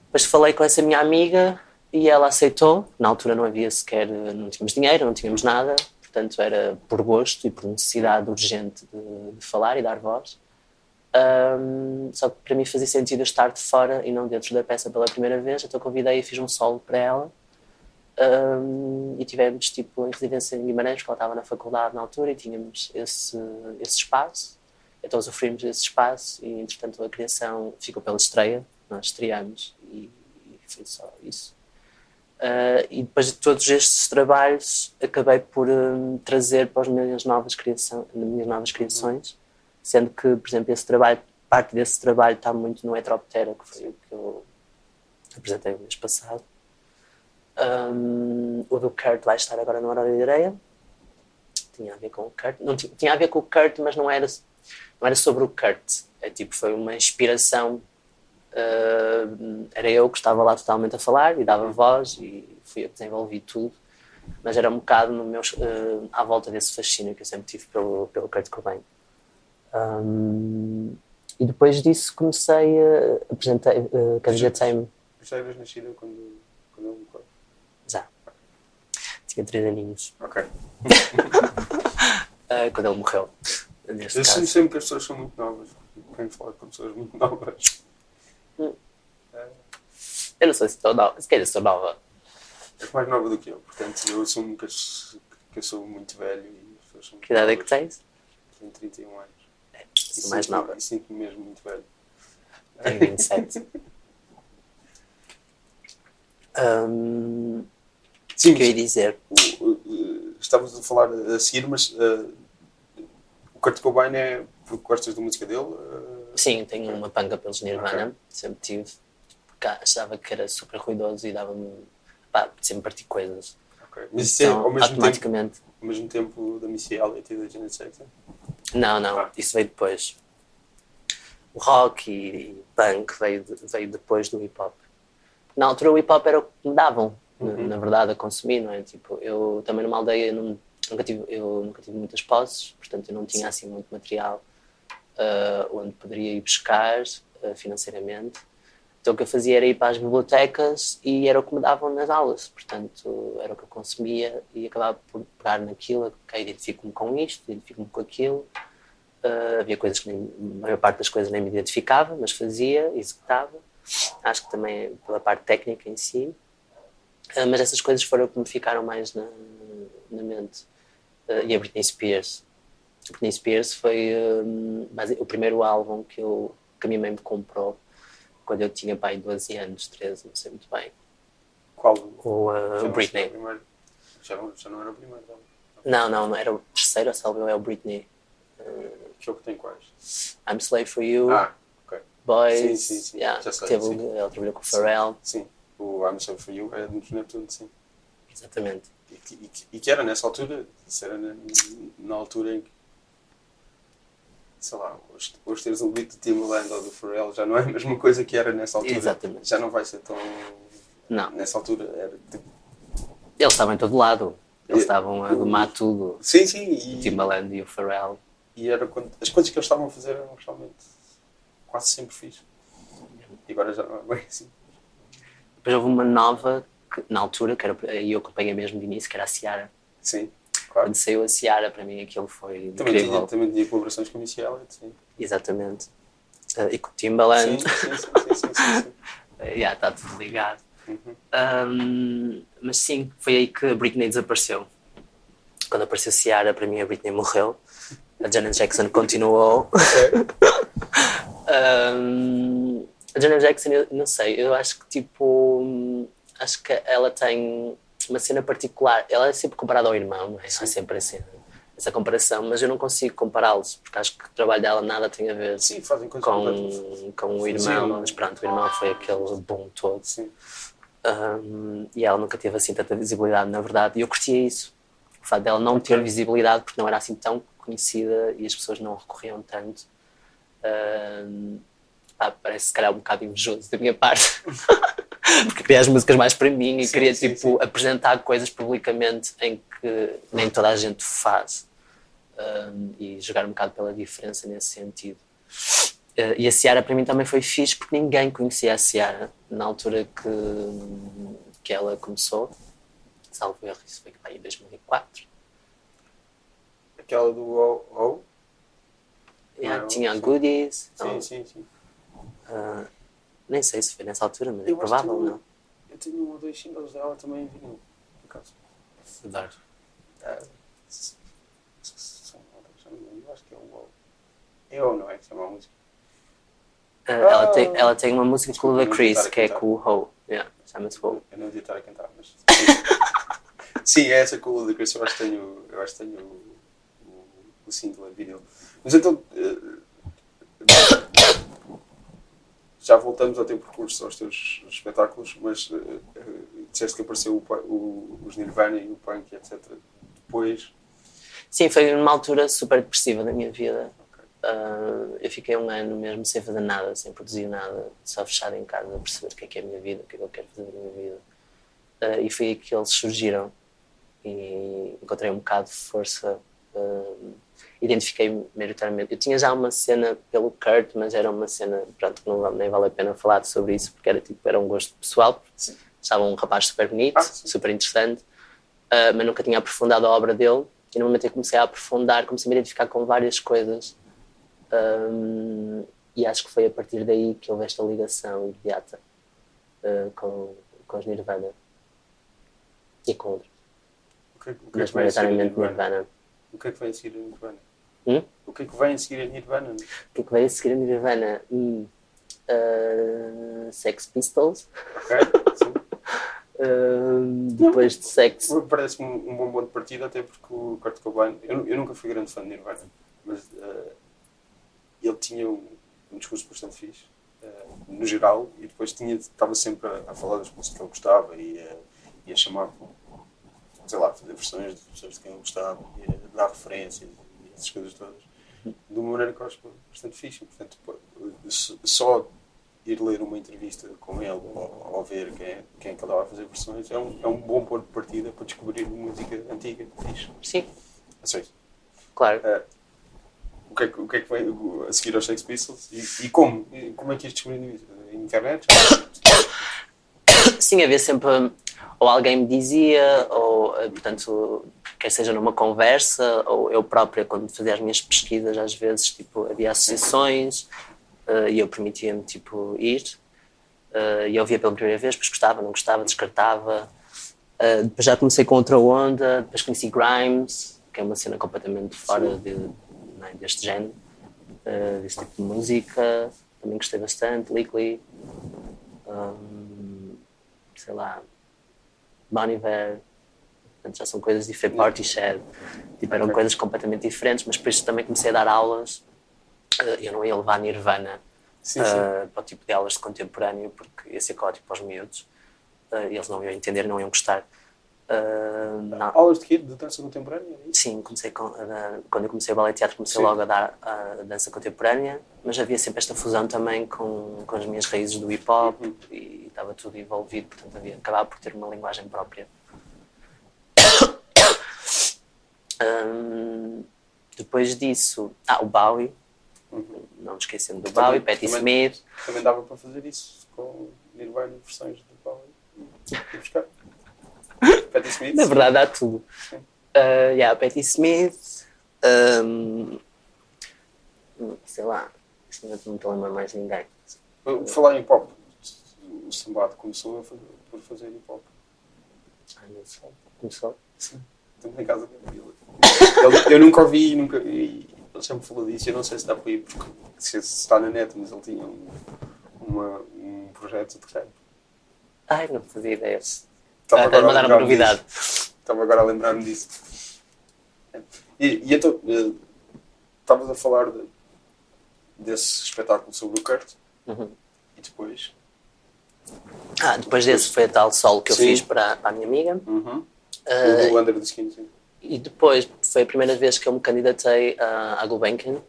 Depois falei com essa minha amiga e ela aceitou. Na altura não havia sequer, não tínhamos dinheiro, não tínhamos nada, portanto era por gosto e por necessidade urgente de falar e dar voz. Só que para mim fazia sentido eu estar de fora e não dentro da peça pela primeira vez, então convidei e fiz um solo para ela. E tivemos tipo em residência em Guimarães, porque ela estava na faculdade na altura, e tínhamos esse espaço, então usufruímos desse espaço e entretanto a criação ficou pela estreia, nós estreámos e foi só isso. E depois de todos estes trabalhos acabei por trazer para as minhas novas criações, sendo que, por exemplo, parte desse trabalho está muito no Heteroptera, que foi o que eu apresentei o mês passado. O do Kurt vai estar agora no Horário de Areia. Tinha a ver com o Kurt. Não tinha a ver com o Kurt, mas não era sobre o Kurt. Foi uma inspiração. Era eu que estava lá totalmente a falar e dava voz e fui eu que desenvolvi tudo. Mas era um bocado à volta desse fascínio que eu sempre tive pelo Kurt Cobain. E depois disso comecei a candidatei-me. Já eras nascida quando ele morreu? Já. Tinha 3 aninhos. Ok. Quando ele morreu. Eu sinto sempre que as pessoas são muito novas. Quero falar com pessoas muito novas. Eu não sei se estou nova. Se calhar sou nova. És mais nova do que eu, portanto eu assumo que eu sou muito velho e as pessoas são muito Que idade é novas. que tens? Tenho 31 anos. Sou mais nova. E sinto-me mesmo muito velho. Tenho 27. Sim, o que eu ia dizer? Estávamos a falar a seguir, mas o Kurt Cobain é porque gostas da música dele? Sim, tenho uma panca pelos Nirvana, Ok. sempre tive. Porque achava que era super ruidoso e dava-me. Pá, sempre parti coisas. Ok. Mas isso é Então, ao automaticamente. mesmo tempo da Missy Elliott e da Janet Jackson? Não, Ah. isso veio depois. O rock e punk veio depois do hip hop. Na altura o hip hop era o que me davam, na verdade, a consumir, não é? Tipo, eu também numa aldeia eu nunca tive muitas posses, portanto eu não tinha assim muito material onde poderia ir buscar financeiramente. Então o que eu fazia era ir para as bibliotecas e era o que me davam nas aulas, portanto era o que eu consumia e acabava por pegar naquilo, ok, identifico-me com isto, identifico-me com aquilo. Havia coisas que a maior parte das coisas nem me identificava, mas fazia, executava. Acho que também pela parte técnica em si. Mas essas coisas foram o que me ficaram mais na mente. E a Britney Spears. A Britney Spears foi o primeiro álbum que a minha mãe me comprou quando eu tinha pai 12 anos, 13, não sei muito bem. Qual? O Britney. Já não era o primeiro, Não, era o terceiro, salvo é o Britney. que é o que tem quais? I'm Slave For You, Ok. Boys, Sim. yeah, Já sei, sim. ele trabalhou com o Pharrell. Sim. O I'm Sorry For You é dos Neptune, sim. Exatamente. E que era nessa altura, isso era na altura em que, sei lá, hoje teres um beat do Timbaland ou do Pharrell já não é a mesma coisa que era nessa altura. Exatamente. Já não vai ser tão... Não. Nessa altura era tipo... Eles estavam em todo lado. Eles estavam a domar tudo. Sim. O Timbaland e o Pharrell. E era as coisas que eles estavam a fazer eram realmente quase sempre fixe. E agora já não é bem assim. Depois houve uma nova, que, na altura, que era, e eu acompanhei mesmo de início, que era a Ciara. Sim, claro. Quando saiu a Ciara, para mim aquilo foi incrível. Também tinha colaborações com a Missy Elliott, sim. Exatamente. E com o Timbaland. Sim. Está tudo ligado. Mas sim, foi aí que a Britney desapareceu. Quando apareceu Ciara, para mim a Britney morreu. A Janet Jackson continuou. A Janet Jackson, eu não sei, eu acho que tipo... Acho que ela tem uma cena particular. Ela é sempre comparada ao irmão, não é? Há sempre essa comparação, mas eu não consigo compará-los, porque acho que o trabalho dela nada tem a ver fazem coisas com o irmão. Mas pronto, o irmão foi aquele boom todo. Sim. E ela nunca teve assim tanta visibilidade, na verdade, e eu curtia isso. O facto dela não ter visibilidade, porque não era assim tão conhecida e as pessoas não recorriam tanto. Parece se calhar um bocado invejoso da minha parte. Porque queria as músicas mais para mim e queria apresentar coisas publicamente em que nem toda a gente faz. E jogar um bocado pela diferença nesse sentido. E a Ciara para mim também foi fixe porque ninguém conhecia a Ciara na altura que ela começou. Salvo erro, isso foi em 2004. Aquela do O? Tinha Goodies. Sim. Nem sei se foi nessa altura, mas é provável, não? Eu tenho 1 ou 2 singles dela também em vinil, por acaso. Adoro. Eu acho que é o O. É O, não é? Que chama a música. Ela tem uma música com o Ludacris, que é com o Ho. Chama-se Ho. Eu não devia estar a cantar, mas... Sim, é essa com o Ludacris. Eu acho que tenho o single em vinil. Mas então... já voltamos ao teu percurso, aos teus espetáculos, mas disseste que apareceu os Nirvana e o punk, etc. Depois... Sim, foi numa altura super depressiva da minha vida. Eu fiquei 1 ano mesmo sem fazer nada, sem produzir nada, só fechado em casa a perceber o que é a minha vida, o que é que eu quero fazer da minha vida. E foi aí que eles surgiram e encontrei um bocado de força. Identifiquei maioritariamente. Eu tinha já uma cena pelo Kurt, mas era uma cena, pronto, que nem vale a pena falar sobre isso, porque era um gosto pessoal. Estava um rapaz super bonito, super interessante, mas nunca tinha aprofundado a obra dele. E no momento em que comecei a aprofundar, comecei a me identificar com várias coisas. E acho que foi a partir daí que houve esta ligação imediata com os Nirvana. E com outros. Mas maioritariamente Nirvana. O que é que vem a seguir a Nirvana? O que é que vem a seguir a Nirvana? O que é que vem a seguir a Nirvana? Sex Pistols. Sim. Depois de Sex... Parece-me um bom ponto de partida, até porque o Kurt Cobain... Eu nunca fui grande fã de Nirvana, mas ele tinha discurso bastante fixe, no geral, e depois estava sempre a falar das músicas que ele gostava e a chamar, sei lá, fazer versões de pessoas de quem ele gostava e a dar referências e essas coisas todas, de uma maneira que eu acho bastante fixe. Portanto, só ir ler uma entrevista com ele ou ver quem é que ele estava a fazer versões é um bom ponto de partida para descobrir música antiga, fixe. Sim. Assim, Claro. o que é que vem a seguir aos Sex Pistols e como? Como é que ias descobrindo isso? Internet? Sim, havia sempre, ou alguém me dizia, ou, portanto, quer seja numa conversa, ou eu própria, quando fazia as minhas pesquisas, às vezes, tipo, havia associações, e eu permitia-me, tipo, ir, e eu via pela primeira vez, depois gostava, não gostava, descartava. Depois já comecei com outra onda, depois conheci Grimes, que é uma cena completamente fora deste género, deste tipo de música. Também gostei bastante, Lickly, sei lá, Bon Iver. Portanto, já são coisas diferentes, Party Shed, tipo, eram coisas completamente diferentes, mas depois também comecei a dar aulas. Eu não ia levar Nirvana para o tipo de aulas de contemporâneo, porque ia ser caótico para os miúdos, e eles não iam entender, não iam gostar. Aulas de quê? De dança contemporânea? Sim, quando eu comecei o ballet teatro, comecei logo a dar a dança contemporânea, mas havia sempre esta fusão também com as minhas raízes do hip hop, e estava tudo envolvido, portanto acabava por ter uma linguagem própria. Depois disso, o Bowie, não me esquecendo do Bowie, Patti Smith. Também dava para fazer isso com Nirvana e versões do Bowie. E buscar. Patti Smith. Na verdade há tudo. Patti Smith, sei lá, não estou a lembrar mais ninguém. Falar em pop, o Sambado começou por fazer hip hop. Não sei, começou? Sim, estamos em casa dele. Eu nunca ouvi, ele sempre falou disso, eu não sei se dá para ir, porque se está na net, mas ele tinha um projeto de rap. Não fazia ideia. Estava agora a dar uma novidade. Estava agora a lembrar-me disso. E então, estavas a falar desse espetáculo sobre o Kurt, e depois? Depois desse foi a tal solo que eu fiz para a minha amiga. O Under the Skin, sim. E depois foi a primeira vez que eu me candidatei à Gulbenkian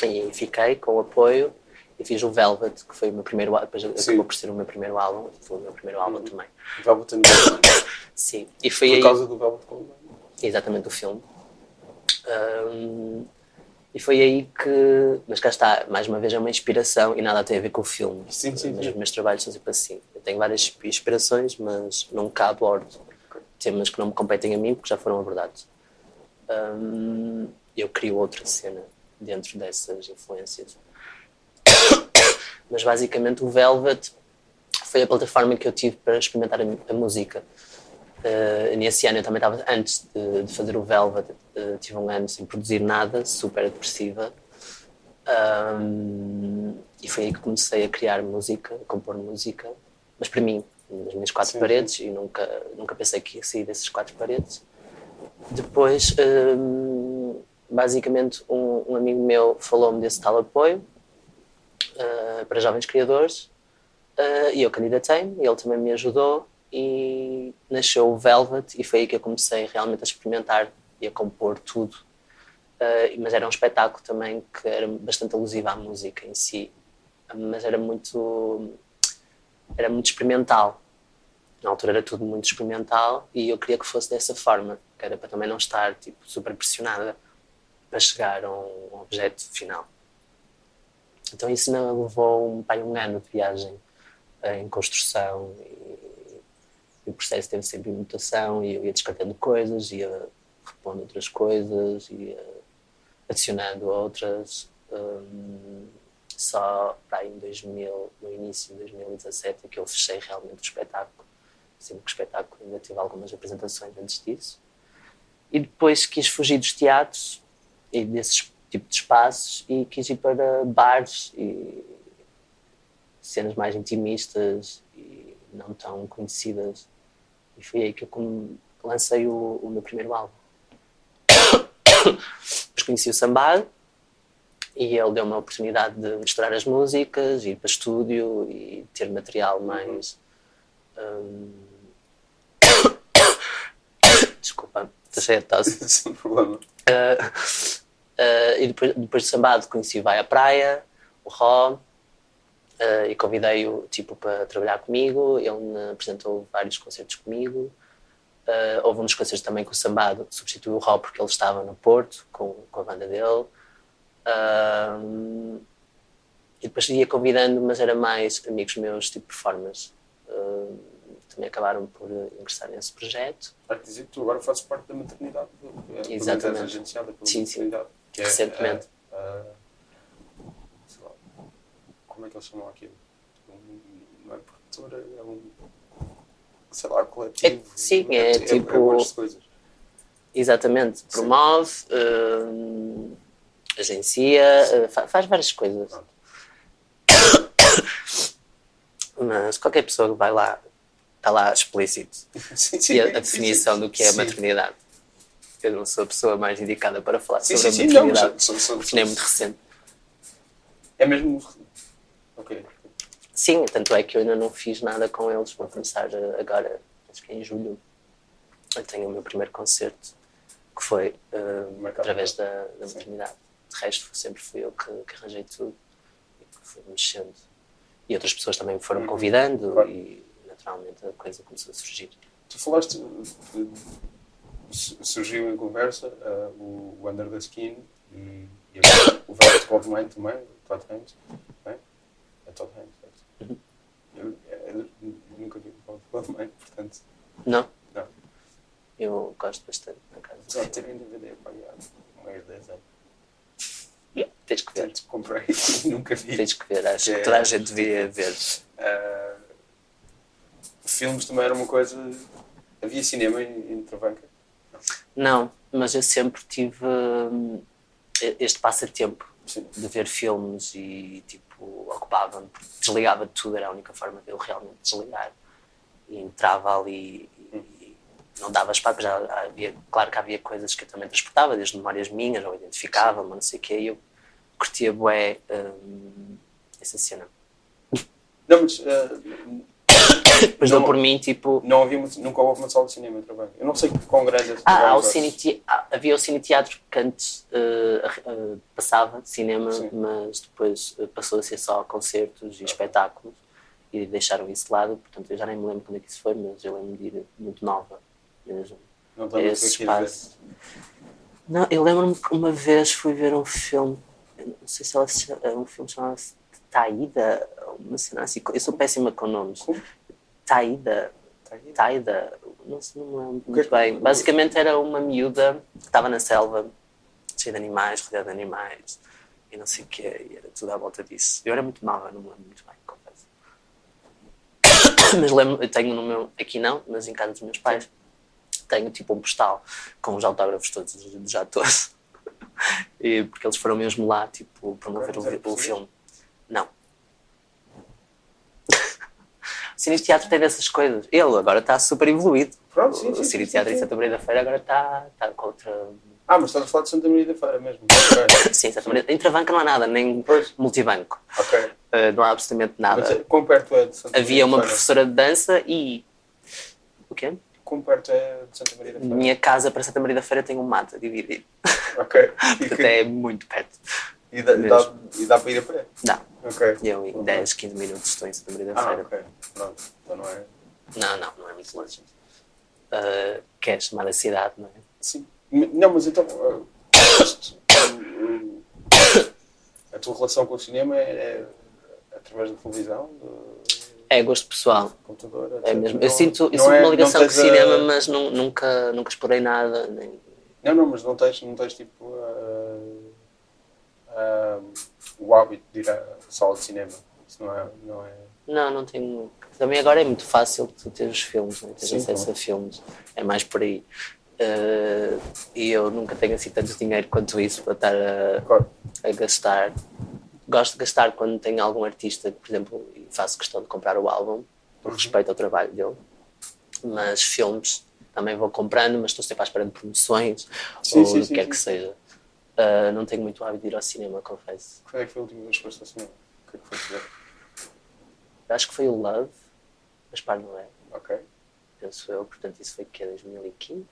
e fiquei com o apoio e fiz o Velvet, que foi o meu primeiro álbum, depois acabou por ser o meu primeiro álbum, foi o meu primeiro álbum também. Velvet and Goldman. Sim. E foi por aí, causa do Velvet Goldman. exatamente, o filme. E foi aí que, mas cá está, mais uma vez é uma inspiração e nada tem a ver com o filme. Sim. Mas os meus trabalhos são sempre assim. Eu tenho várias inspirações, mas nunca abordo temas que não me competem a mim porque já foram abordados. Eu crio outra cena dentro dessas influências. Mas basicamente o Velvet foi a plataforma que eu tive para experimentar a música. Nesse ano eu também estava, antes de fazer o Velvet, tive um ano sem produzir nada, super depressiva. E foi aí que comecei a criar música, a compor música, mas para mim, nas minhas quatro paredes, e nunca pensei que ia sair dessas quatro paredes. Depois, basicamente, um amigo meu falou-me desse tal apoio para jovens criadores, e eu candidatei-me, ele também me ajudou, e nasceu o Velvet, e foi aí que eu comecei realmente a experimentar e a compor tudo. Mas era um espetáculo também que era bastante alusivo à música em si, mas era muito experimental. Na altura era tudo muito experimental e eu queria que fosse dessa forma, que era para também não estar tipo, super pressionada para chegar a um objeto final. Então isso não levou um ano de viagem em construção, e o processo teve sempre mutação, e eu ia descartando coisas, ia repondo outras coisas, ia adicionando outras. Só para aí no início de 2017 é que eu fechei realmente o espetáculo. Sempre que o espetáculo ainda tive algumas apresentações antes disso. E depois quis fugir dos teatros e desses tipo de espaços e quis ir para bares e cenas mais intimistas e não tão conhecidas. E foi aí que eu lancei o meu primeiro álbum. Depois conheci o Sambado E ele deu-me a oportunidade de misturar as músicas, ir para estúdio e ter material mais... Desculpa, estou cheia de tosse. Sem problema. E depois de Sambado conheci o Vai à Praia, o Ró, e convidei-o tipo, para trabalhar comigo. Ele me apresentou vários concertos comigo. Houve um dos concertos também com o Sambado, substituiu o Ró porque ele estava no Porto com a banda dele. E depois ia convidando, mas era mais amigos meus, tipo performers. Também acabaram por ingressar nesse projeto. Vai dizer que tu agora fazes parte da maternidade. Exatamente. És agenciada pela Sim, maternidade. Que recentemente. Sei lá, como é que eles chamam aquilo? Não é produtora, é um... sei lá, coletivo. Sim, é tipo... É boas coisas. Exatamente. Promove, agencia, faz várias coisas. Pronto. Mas qualquer pessoa que vai lá, está lá explícito. Sim, E a definição do que é a sim. maternidade. Eu não sou a pessoa mais indicada para falar Sim, sobre sim, a não, maternidade. mas Porque nem é muito recente. é mesmo... Ok. Sim, tanto é que eu ainda não fiz nada com eles. Vou começar agora, acho que é em julho. Eu tenho o meu primeiro concerto, que foi através da maternidade. De resto, sempre fui eu que arranjei tudo e que fui mexendo. E outras pessoas também me foram convidando Claro. e, naturalmente, a coisa começou a surgir. Tu falaste... surgiu em conversa o Under the Skin e o Velvet Goldmine também, o Todd Haynes. Não é? É Todd Haynes, certo? Eu nunca vi o Velvet Goldmine, portanto... Não? Não. Eu gosto bastante, na casa. Já tenho em DVD há mais de 10 anos. Tens que ver. Portanto, comprei e nunca vi. Tens que ver, acho que toda a gente devia ver. Filmes também era uma coisa... Havia cinema em Travanca? Não, mas eu sempre tive este passatempo Sim. de ver filmes e tipo, ocupava-me, desligava de tudo, era a única forma de eu realmente desligar. E entrava ali e não dava espaço, já claro que havia coisas que eu também transportava, desde memórias minhas, ou identificava-me, não sei o quê, e eu curtia bué essa cena. Não, mas... Depois deu por mim, tipo... Não havia nunca houve uma sala de cinema em Travanca. Eu não sei quão grande é havia o Cine Teatro que antes passava de cinema, Sim. mas depois passou a ser só concertos e espetáculos e deixaram isso de lado. Portanto, eu já nem me lembro quando é que isso foi, mas eu lembro de ir muito nova mesmo. Não estamos Esse aqui a ver. espaço. Não, eu lembro-me que uma vez fui ver um filme, eu não sei se um filme chamava-se Taída, uma cena assim. Eu sou péssima com nomes. Como? Taída, não me lembro muito bem. Basicamente era uma miúda que estava na selva, cheia de animais, rodeada de animais, e não sei o quê, e era tudo à volta disso. Eu era muito nova, não me lembro muito bem, confesso. Mas lembro, eu tenho no meu, aqui não, mas em casa dos meus pais, tenho tipo um postal com os autógrafos todos dos atores. E porque eles foram mesmo lá, tipo, promover o filme. Não. O Cine Teatro tem dessas coisas. Ele agora está super evoluído. Pronto, sim, O Cine Teatro em Santa Maria da Feira agora está com outra... Ah, mas estás a falar de Santa Maria da Feira mesmo. Okay. Sim, Santa Maria. Em Travanca não há nada, nem multibanco. Ok. Não há absolutamente nada. Mas quão perto é de Santa Maria Havia da uma Feira? professora de dança e... O quê? Quão perto é de Santa Maria da Feira? Minha casa para Santa Maria da Feira tem um mato a dividir. Ok. Portanto é muito perto. E dá para ir a pé? Dá. Ok. Eu em 10, 15 minutos estou em Santa Maria da Feira. Ok. Pronto. Então não é... Não é muito longe. Que é chamada cidade, não é? Sim. Não, mas então... a tua relação com o cinema é através da televisão? É gosto pessoal. Computador? Etc. É mesmo. Eu sinto não uma ligação com o tens cinema, mas nunca explorei nada. Nem... Não, mas não tens tipo o hábito de ir à sala de cinema. Isso não é... Não tenho. Também agora é muito fácil tu ter os filmes, não é? Tens Sim, acesso claro. a filmes. É mais por aí. E eu nunca tenho assim tanto dinheiro quanto isso para estar Claro. a gastar. Gosto de gastar quando tenho algum artista, por exemplo, e faço questão de comprar o álbum, por respeito ao trabalho dele. Mas filmes também vou comprando, mas estou sempre à espera de promoções ou do que quer que seja. Não tenho muito hábito de ir ao cinema, confesso. Quando é que foi a última vez que foste ao cinema? O que é que foi fazer? Acho que foi o Love, Gaspar Noé, Ok. penso eu, portanto isso foi que é 2015.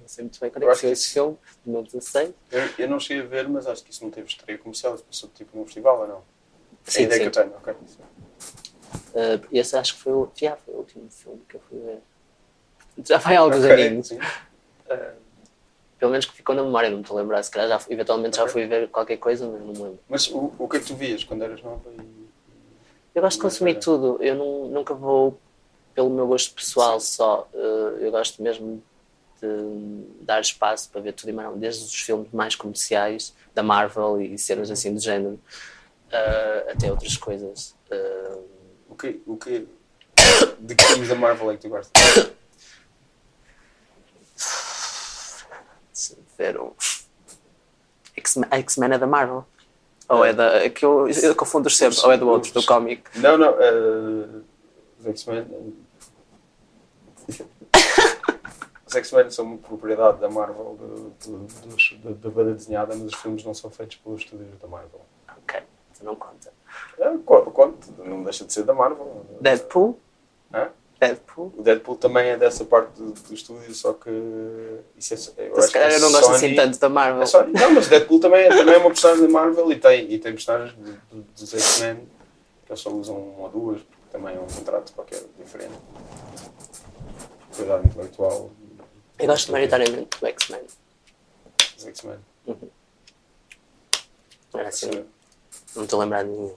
Não sei muito bem quando é Eu que acho foi que esse filme, 2016. Eu não cheguei a ver, mas acho que isso não teve estreia comercial. Isso passou tipo num festival ou não? Sim, A ideia sim. que eu tenho, ok. Esse acho que foi o último filme que eu fui ver. Já vai há alguns Ok, aninhos. sim. Pelo menos que ficou na memória, não me estou a lembrar. Se calhar eventualmente já fui ver qualquer coisa, mas não me lembro. Mas o que é que tu vias quando eras nova? Eu gosto de consumir tudo. Eu nunca vou pelo meu gosto pessoal só. Eu gosto mesmo de dar espaço para ver tudo e mais não. Desde os filmes mais comerciais da Marvel e cenas assim do género, até outras coisas. De que filmes da Marvel é que tu gostas? Ver um... X-Men é da Marvel? Ou é da... É que eu confundo sempre. Ou é do outro, do cómic? Não. Os X-Men... Os X-Men são uma propriedade da Marvel, da banda desenhada, mas os filmes não são feitos pelos estúdios da Marvel. Ok, então não conta. Conta, não deixa de ser da Marvel. Deadpool? Hã? Deadpool? O Deadpool também é dessa parte do estúdio, só que... Isso Se calhar eu não gosto assim tanto da Marvel. Não, mas o Deadpool também é uma personagem da Marvel e tem personagens dos X-Men que eles só usam uma ou duas, porque também é um contrato qualquer diferente. Propriedade intelectual. Eu gosto maioritariamente do X-Men. Os X-Men. Era assim, não estou a lembrar de nenhum.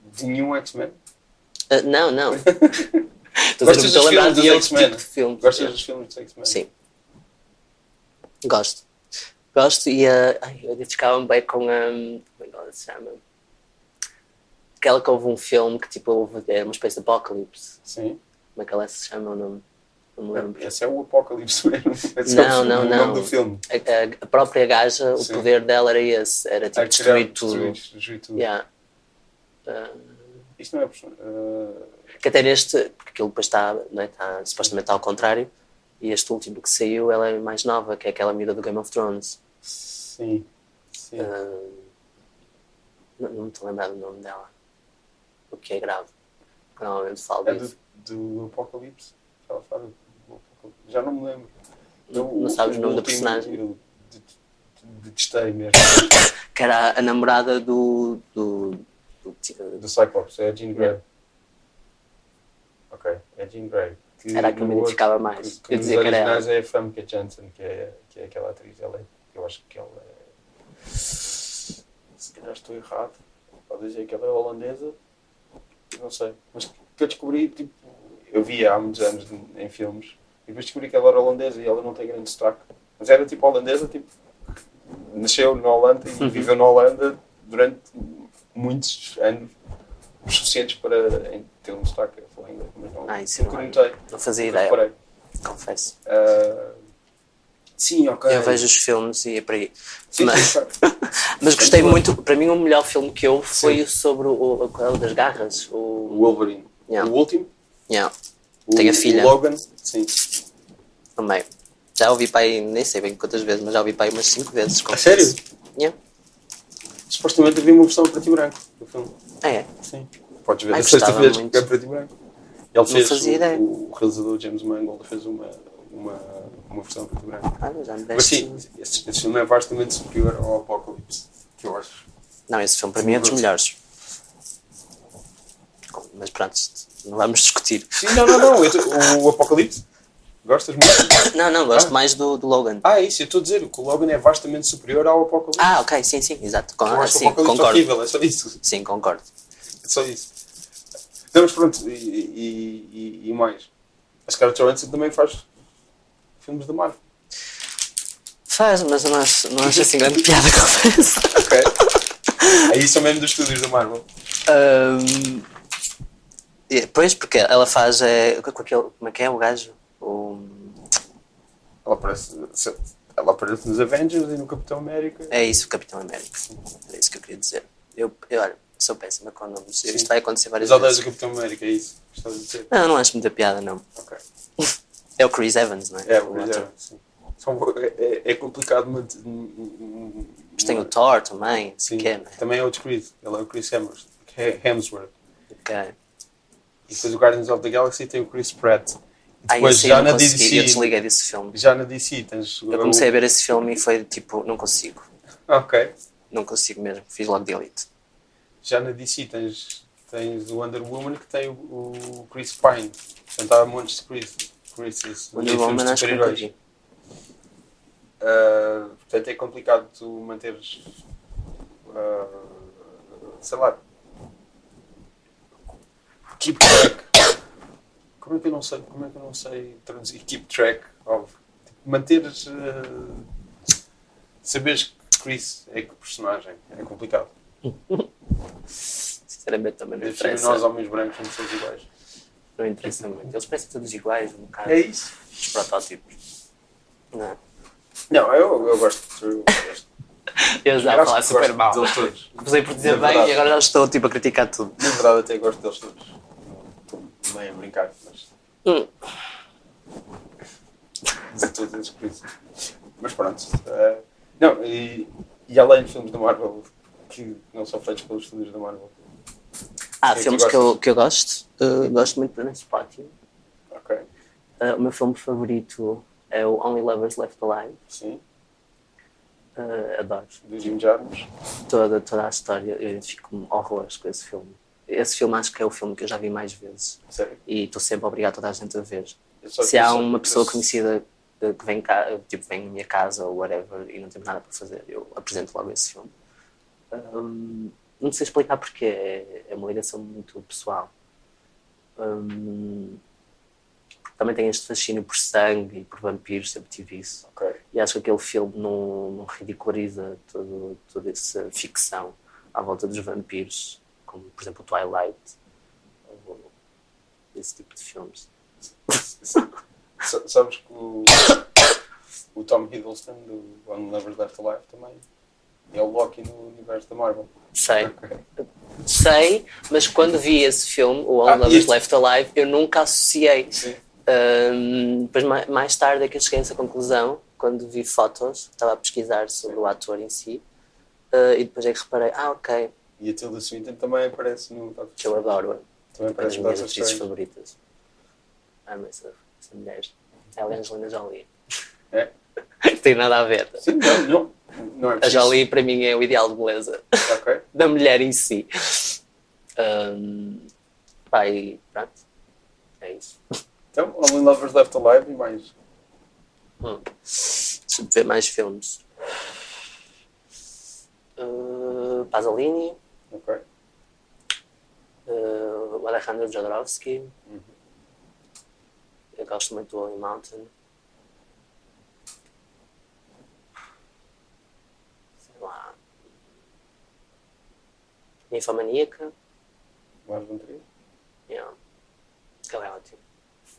De nenhum X-Men? Não. Gostas dos filmes dos X-Men? Tipo de filmes. Gostas dos filmes dos X-Men? Sim. Gosto e eu identificava-me bem com a... Como é que ela se chama? Aquela que houve um filme que tipo é uma espécie de apocalipse. Sim. Como é que ela se chama o nome? Não me lembro. Esse é o Apocalipse mesmo. Não. O nome do filme. A própria gaja, Sim. O poder dela era esse. Era tipo destruir tudo. Destruir tudo. Yeah. Isto não é... Que até neste... Porque aquilo depois está supostamente ao contrário. E este último que saiu, ela é mais nova, que é aquela miúda do Game of Thrones. Sim. Não me estou a lembrar do nome dela. O que é grave. Normalmente falo disso. Do Apocalipse? Ela fala do Apocalipse. Já não me lembro. Não sabes o nome da personagem? Eu detestei mesmo. Que era a namorada do Cyclops, é a Jean Grey. Ok, é a Jean Grey. Era a que me identificava mais. Que Eu nos dizia que era originais ela. é a Famke Janssen, que é aquela atriz. Eu acho que ela é... Se calhar estou errado. Pode dizer que ela é holandesa. Não sei. Mas que eu descobri, tipo... Eu via há muitos anos em filmes. E depois descobri que ela era holandesa e ela não tem grande destaque. Mas era tipo holandesa, tipo... Nasceu na Holanda e viveu na Holanda durante muitos anos. Os suficientes para ter um destaque. Eu falei inglês, mas não... Isso não fazia ideia. Reparei. Confesso. Sim, ok. Eu vejo os filmes e é para aí. Sim, Mas gostei muito. Para mim, o melhor filme que houve foi sobre o das garras. O Wolverine. Yeah. O último? Yeah. Tem a filha. O Logan, sim. Também. Já ouvi para aí, nem sei bem quantas vezes, mas já ouvi para aí umas 5 vezes. A sério? Yeah. Supostamente havia uma versão preto e branco do filme. É? Sim. Podes ver Ai, a sexta gostava vez muito. que é preto e branco. Ele fez, fazia ideia. o realizador James Mangold fez uma versão preto e branco. Já me Mas deste... sim, esse filme é vastamente superior ao Apocalipse, que eu acho. Não, esse filme para mim é dos melhores. Mas pronto, não vamos discutir. Sim, não. O Apocalipse? Gostas muito? Não, gosto mais do Logan. É isso, eu estou a dizer que o Logan é vastamente superior ao Apocalipse. Ok, sim, exato. Eu acho Sim, o Apocalipse concordo. horrível, é só isso. Sim, concordo. É só isso. Não, mas pronto, e mais. A Scarlett Johansson também faz filmes da Marvel. Faz, mas não acho assim grande piada, confesso. Ok. É isso mesmo dos estúdios da Marvel. Pois, porque ela faz com aquele... Como é que é o gajo? Ela aparece nos Avengers e no Capitão América. É isso, o Capitão América. Era isso que eu queria dizer. Eu olha, sou péssima com nomes. Isto vai acontecer várias Mas vezes. odeias o Capitão América, é isso que estás a dizer? Não acho muita piada, não. Ok. É o Chris Evans, não é? É, o Chris Evans, sim. É complicado manter. Mas tem o Thor também, Sim, que é, né? também é outro Chris. Ele é o Chris Hemsworth. Ok. E depois o Guardians of the Galaxy tem o Chris Pratt. E depois Esse já eu na não consegui, eu DC. desliguei desse filme. Já na DC tens. Eu comecei a ver esse filme e foi tipo, não consigo. Ok. Não consigo mesmo, fiz logo delete. Já na DC tens o Wonder Woman que tem o Chris Pine. Portanto há montes de Chris's Wonder em filmes Woman de acho que nunca super-heróis. vi. Portanto é complicado tu manteres. Sei lá. Keep track. Como é que eu não sei traduzir keep track of? Tipo, manteres. Saberes que Chris é que personagem. É complicado. Sinceramente também não Deve ser interessa. nós, homens brancos, somos todos iguais. Não interessa muito. Eles parecem todos iguais, um bocado. É isso. Os protótipos. Não. Não, eu gosto. Eu já a falar super mal. Deles todos. Comecei por dizer É bem verdade. e agora já estou tipo a criticar tudo. Na verdade até gosto deles todos. Estou bem a brincar, mas. Dizer todos eles por isso. Mas pronto. Não, e além de filmes da Marvel que não são feitos pelos estúdios da Marvel. Há que filmes gostas? que eu gosto. Gosto muito de Trainspotting. Ok. O meu filme favorito é o Only Lovers Left Alive. Sim. Adoro. Do Jim Jarmusch. Toda a história, eu identifico-me horrores com esse filme. Esse filme acho que é o filme que eu já vi mais vezes. Sério. E estou sempre a obrigar toda a gente a ver. Eu Se há uma pessoa conhecida que vem cá, tipo, vem à minha casa ou whatever e não tem nada para fazer, eu apresento logo esse filme. Não sei explicar porque, é uma ligação muito pessoal. Também tenho este fascínio por sangue e por vampiros, sempre tive isso. Ok. E acho que aquele filme não ridiculariza toda essa ficção à volta dos vampiros, como por exemplo o Twilight, ou esse tipo de filmes. Sabes que o Tom Hiddleston do One Lovers Left Alive também é o Loki no universo da Marvel. Sei. Ok. Sei, mas quando vi esse filme, o All Lovers Left Alive, eu nunca associei. Sim. Depois, mais tarde, é que eu cheguei a essa conclusão, quando vi fotos, estava a pesquisar sobre o ator em si, e depois é que reparei, ok, E a Tilda Swinton também aparece no Doctor que eu adoro, Também é uma das aparece no minhas Doctor atrizes Strange. favoritas. Amo essa mulher. É a Angelina Jolie. É? Não tem nada a ver. Sim, não é A preciso. Jolie, para mim, é o ideal de beleza Ok. da mulher em si. Pá, e pronto, é isso. Então, Only Lovers Left Alive e mais. Deixa-me ver mais filmes. Pasolini, Ok. o Alejandro Jodorowsky. Eu gosto muito do Holy Mountain. Sei lá. Ninfomaníaca. Mais um trio. Yeah. Ele é ótimo.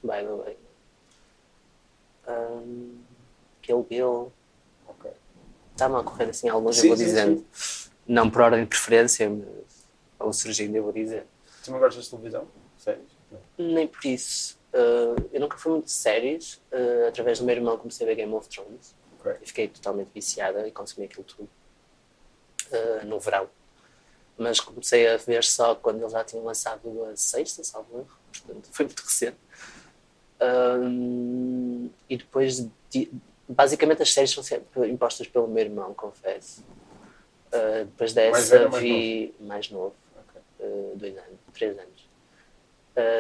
By the way. Kill Bill. Ok. Está-me a correr assim alguns, Sim, eu vou sim, dizendo. Não por ordem de preferência, mas ao surgindo eu vou dizer. Tu não gostas de televisão? Séries? Não. Nem por isso. Eu nunca fui muito de séries. Através do meu irmão comecei a ver Game of Thrones. Ok. E fiquei totalmente viciada e consumi aquilo tudo. No verão. Mas comecei a ver só quando eles já tinham lançado a sexta, salvo erro. Portanto, foi muito recente. E depois, basicamente as séries são sempre impostas pelo meu irmão, confesso. Depois dessa velho ou mais vi mais novo, Ok. 2 anos, 3 anos.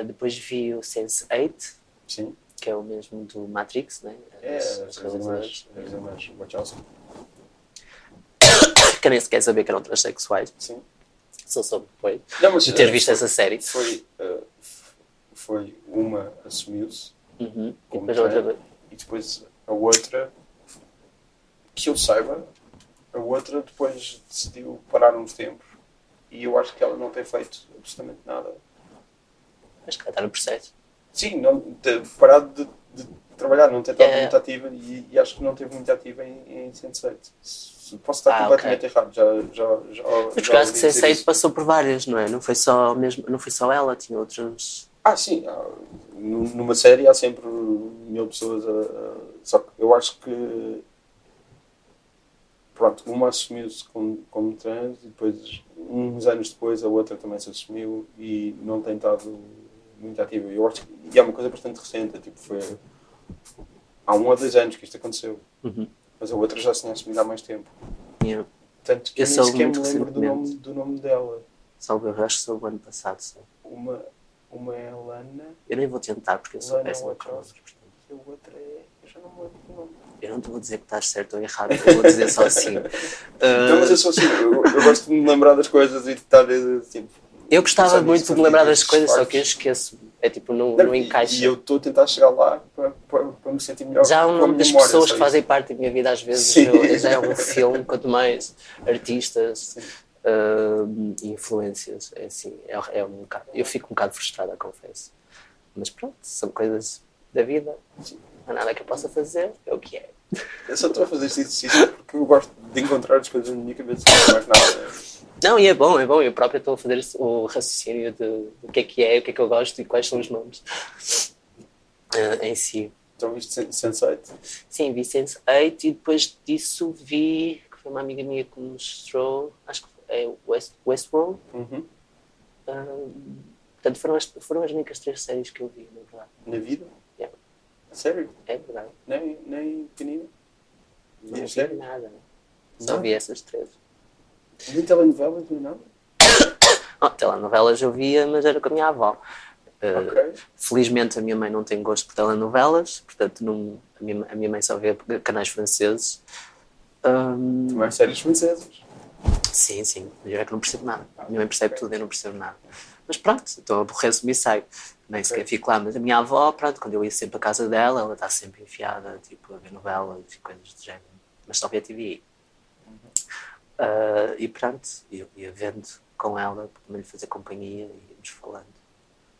Depois vi o Sense8, Sim. que é o mesmo do Matrix, né? É, As realizadoras. as irmãs Wachowski. Que nem sequer sabia que eram transexuais, Sim. só soube depois Não, mas, de ter visto essa série. Foi uma assumiu-se E como depois a outra trans, e depois a outra, que eu saiba, a outra depois decidiu parar uns tempos e eu acho que ela não tem feito absolutamente nada. Mas que está no processo. Sim, não, parado de trabalhar, não tem estado É. muito ativa e acho que não esteve muito ativa em Sense8. Posso estar completamente ok. errado, já Mas por causa que ouvi dizer Sense8 isso. passou por várias, não é? Não foi só ela, tinha outros. Sim, numa série há sempre 1000 pessoas, só que eu acho que, pronto, uma assumiu-se como trans e depois, uns anos depois, a outra também se assumiu e não tem estado muito ativa. Eu acho que é uma coisa bastante recente, tipo, foi há 1 ou 2 anos que isto aconteceu. Mas a outra já se tinha assumido há mais tempo. Yeah. Tanto que eu nem soube sequer me muito lembro recentemente. do nome dela. Salve, eu acho que soube o ano passado. Só. Uma é a Lana, Eu nem vou tentar porque eu sou Lana péssimo com Wachowski, nomes. e a outra é... Eu já não me lembro do nome. Eu não te vou dizer que estás certo ou errado, eu vou dizer só assim. Não, mas eu sou assim, eu gosto de me lembrar das coisas e de estar tipo... Eu gostava pensar muito nisso de me lembrar quando das digo coisas, esses só que eu factos. esqueço. É tipo, não encaixa. E eu estou a tentar chegar lá para me sentir melhor Já há com um a nome minha das memória. pessoas só que fazem isso. parte da minha vida, às vezes Sim. já é um filme, quanto mais artistas, influências. É assim, é um bocado, eu fico um bocado frustrada, confesso. Mas pronto, são coisas da vida, não há nada que eu possa fazer, é o que é. Eu só estou a fazer este exercício porque eu gosto de encontrar as coisas na minha cabeça, não mais nada. Não, e é bom, eu próprio estou a fazer o raciocínio do que é, o que é que eu gosto e quais são os nomes em si. Então viste Sense8? Sim, vi Sense8 e depois disso vi, que foi uma amiga minha que me mostrou, acho que é Westworld. Portanto, foram as únicas 3 séries que eu vi, na verdade. Na vida? Yeah. Sério? É verdade. Nem pequenina? Não Nem vi sério? nada. Só Não? vi essas 3. Nem telenovelas, nem nada? Telenovelas eu via, mas era com a minha avó. Ok. Felizmente a minha mãe não tem gosto por telenovelas, portanto a minha mãe só vê canais franceses. Também séries francesas. Sim, eu é que não percebo nada. A minha mãe percebe tudo, eu não percebo nada. Mas pronto, então aborreço-me e saio. Nem sequer fico lá. Mas a minha avó, pronto, quando eu ia sempre à casa dela, ela está sempre enfiada, tipo, a ver novelas e coisas do género. Mas só vê TV. E pronto, eu ia vendo com ela, para também lhe fazer companhia e íamos falando.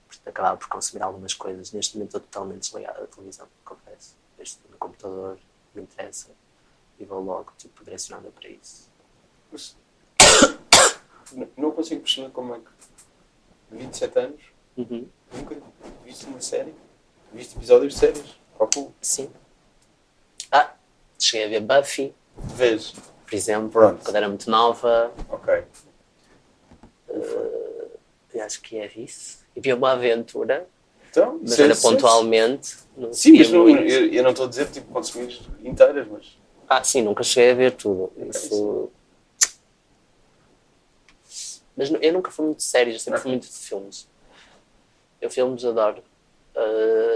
Portanto, acabava por consumir algumas coisas. Neste momento estou totalmente desligado da televisão, confesso. Vejo no computador, me interessa e vou logo, tipo, direcionada para isso. Mas não consigo perceber como é que 27 anos nunca viste uma série, viste episódios de séries. Calculo. Sim. Cheguei a ver Buffy, Vês? por exemplo, Pronto. quando era muito nova. Ok. Eu acho que é isso. E vi uma aventura, Então, mas era pontualmente. Não Sim, mas seguia não, muito. eu não estou a dizer tipo consumir inteiras, mas... Sim, nunca cheguei a ver tudo. Isso... Mas eu nunca fui muito de séries, eu sempre fui muito de filmes. Eu filmes adoro.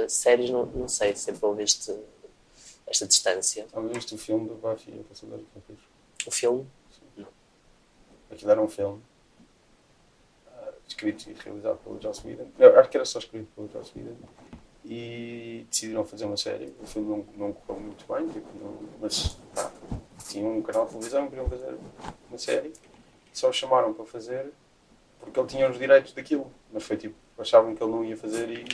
Séries não sei, sempre houve esta distância. Talvez viste o filme do Buffy e a Caçadora de Vampiros. O filme? Aquilo era um filme escrito e realizado pelo Joss Whedon. Eu acho que era só escrito pelo Joss Whedon. E decidiram fazer uma série. O filme não correu muito bem, tipo, mas tinham um canal de televisão, queriam fazer uma série. Só o chamaram para fazer porque ele tinha os direitos daquilo. Mas foi tipo, achavam que ele não ia fazer e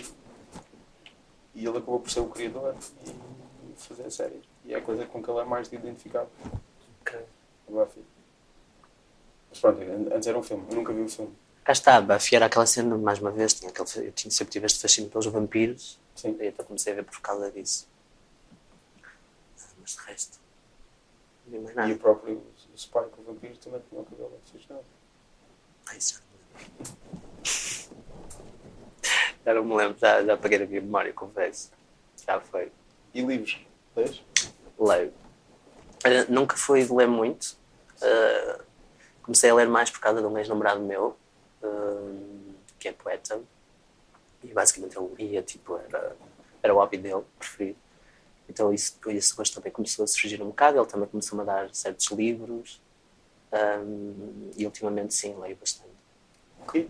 ele acabou por ser o criador e fazer a série. E é a coisa com que ele é mais identificado. Ok. O Buffy. Mas pronto, antes era um filme. Eu nunca vi o filme. Cá está, Buffy era aquela cena, mais uma vez, sempre tive este fascínio pelos vampiros. Sim. E então comecei a ver por causa disso. Mas de resto, não vi mais nada. E o próprio Spike, o vampiro, também tinha o cabelo assustado. Isso já não me lembro, já apaguei a minha memória, confesso. Já foi. E livros? Lês? Leio. Nunca fui de ler muito. Comecei a ler mais por causa de um ex-namorado meu, que é poeta. E basicamente ele lia, tipo, era o hobby dele, preferido. Então esse gosto também começou a surgir um bocado. Ele também começou-me a dar certos livros. E ultimamente, sim, leio bastante. Ok.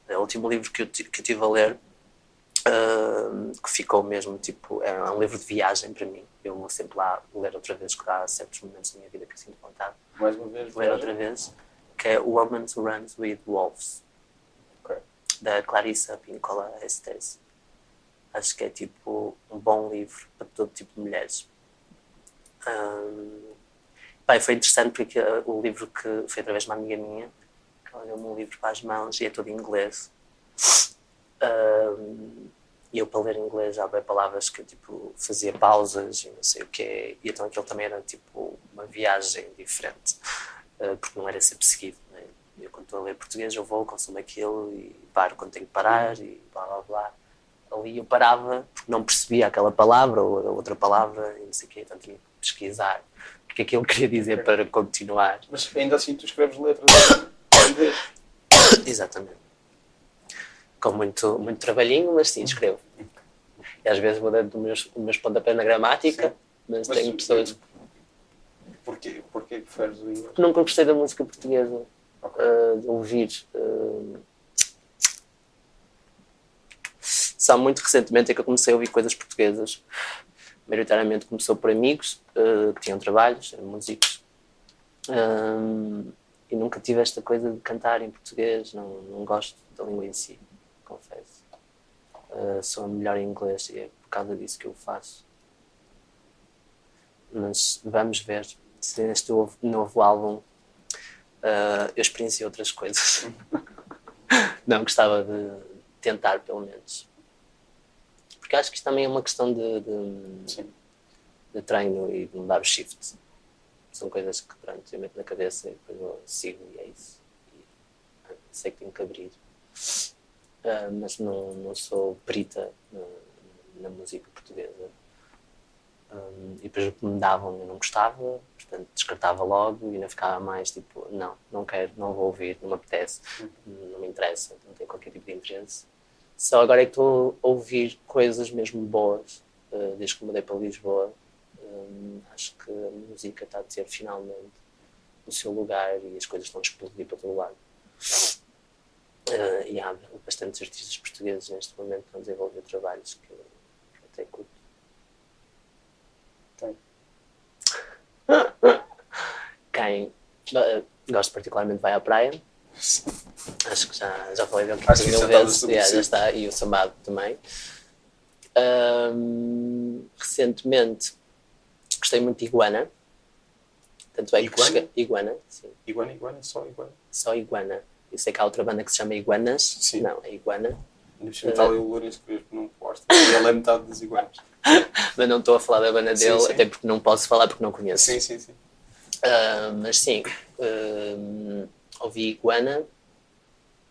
O último livro que eu tive a ler, que ficou mesmo, tipo, é um livro de viagem para mim. Eu vou sempre lá ler outra vez, porque há certos momentos da minha vida que eu sinto vontade. Mais uma vez? Ler outra vez, que é Woman Who Runs with Wolves, Ok. da Clarissa Pinkola Estes. Acho que é, tipo, um bom livro para todo tipo de mulheres. Foi interessante porque o livro que foi através de uma amiga minha, que ela deu-me um livro para as mãos e é todo em inglês. E eu, para ler inglês, já havia palavras que eu, tipo, fazia pausas e não sei o quê. E então aquilo também era, tipo, uma viagem diferente. Porque não era sempre seguido, né? Eu, quando estou a ler português, eu vou, consumo aquilo e paro quando tenho que parar e blá, blá, blá. Ali eu parava porque não percebia aquela palavra ou a outra palavra e não sei o quê. Então tinha que pesquisar o que é que ele queria dizer para continuar. Mas ainda assim tu escreves letras em inglês? Exatamente. Com muito, muito trabalhinho, mas sim, escrevo. E às vezes vou dando os meus pontapés na gramática, mas tenho pessoas... Porquê que preferes o inglês? Nunca gostei da música portuguesa, de ouvir. Só muito recentemente é que eu comecei a ouvir coisas portuguesas. Maioritariamente começou por amigos que tinham trabalhos, eram músicos. E nunca tive esta coisa de cantar em português, não gosto da língua em si, confesso. Sou melhor em inglês e é por causa disso que eu faço. Mas vamos ver se neste novo álbum eu experienciei outras coisas. Não, gostava de tentar, pelo menos. Porque acho que isto também é uma questão de treino e de mudar o shift. São coisas que, pronto, eu meto na cabeça e depois eu sigo e é isso. E sei que tenho que abrir. Mas não sou perita na música portuguesa. E depois o que me davam eu não gostava, portanto descartava logo e ainda ficava mais tipo, não quero, não vou ouvir, não me apetece, não me interessa, não tenho qualquer tipo de interesse. Só agora é que estou a ouvir coisas mesmo boas, desde que mudei para Lisboa. Acho que a música está a ter finalmente o seu lugar e as coisas estão a explodir para todo lado. E há bastantes artistas portugueses neste momento que estão a desenvolver trabalhos que eu até curto. Quem gosto particularmente vai à praia. Acho que já falei dele 15 mil vezes. Já está. E o Sambado também. Recentemente gostei muito de Iguana. Tanto é que cheguei... Iguana, sim. Iguana? Só Iguana? Só Iguana. Eu sei que há outra banda que se chama Iguanas. Sim. Não, é Iguana. No final o Lourenço Crespo não gosta. E ele é metade das iguanas. Mas não estou a falar da banda dele, sim. até porque não posso falar porque não conheço. Sim. Mas sim, ouvi Iguana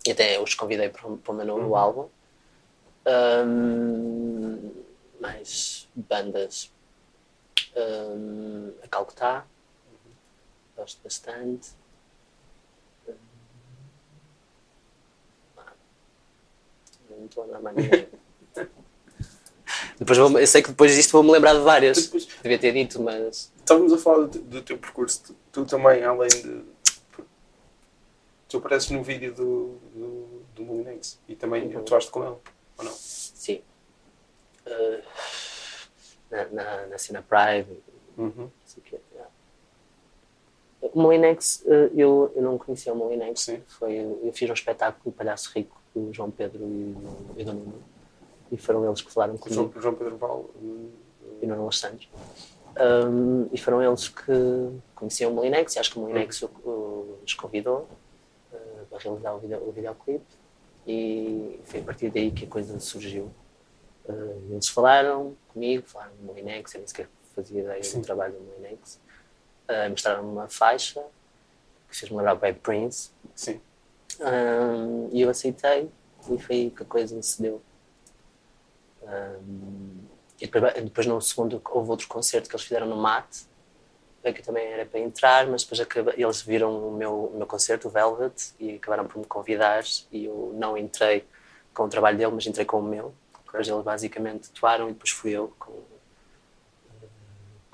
e até os convidei para o meu novo álbum. Mais bandas. A Calcutá, gosto bastante. Não estou a andar mais ninguém. Eu sei que depois disto vou-me lembrar de várias. Devia ter dito, mas... Estávamos a falar do teu percurso. Tu também, além de... Tu apareces no vídeo do Molinex e também atuaste com ele, ou não? Sim. Na cena Pride. O Molinex, eu não conhecia o Molinex. Eu fiz um espetáculo do Palhaço Rico, do João Pedro e do Nuno. E foram eles que falaram comigo. João Pedro Val e Nuno Los Santos. E foram eles que conheciam o Molinex e acho que o Molinex os convidou para realizar o videoclipe e foi a partir daí que a coisa surgiu. Eles falaram comigo, falaram do Molinex, eu nem sequer fazia ideia do trabalho do Molinex. Mostraram-me uma faixa que fez-me lembrar bem Prince. Sim. E eu aceitei e foi aí que a coisa se deu. E depois no segundo houve outro concerto que eles fizeram no Mate, que também era para entrar, mas depois eles viram o meu concerto, o Velvet, e acabaram por me convidar e eu não entrei com o trabalho dele, mas entrei com o meu. Depois eles basicamente atuaram e depois fui eu com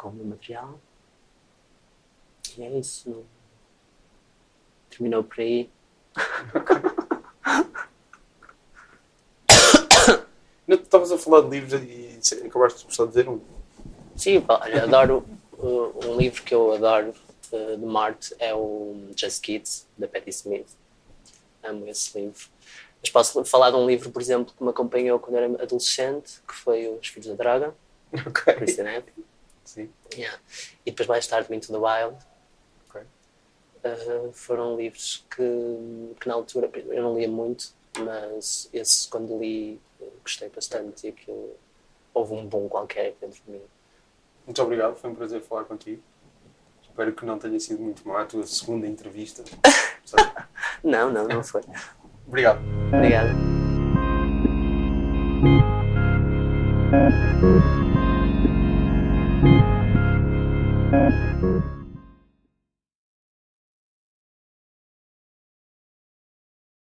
o meu material. E é isso. Terminou por aí. Não, tu estavas a falar de livros e acabaste de gostar de dizer um. Sim, olha, adoro. Um livro que eu adoro de Marte é o Just Kids, da Patti Smith. Amo esse livro. Mas posso falar de um livro, por exemplo, que me acompanhou quando era adolescente, que foi Os Filhos da Droga, Christian App. Sim. Yeah. E depois mais tarde Into the Wild. Okay. Foram livros que na altura eu não lia muito, mas esse quando li gostei bastante e aquilo, houve um boom qualquer dentro de mim. Muito obrigado, foi um prazer falar contigo. Espero que não tenha sido muito má a tua segunda entrevista. Não foi. Obrigado. Obrigado.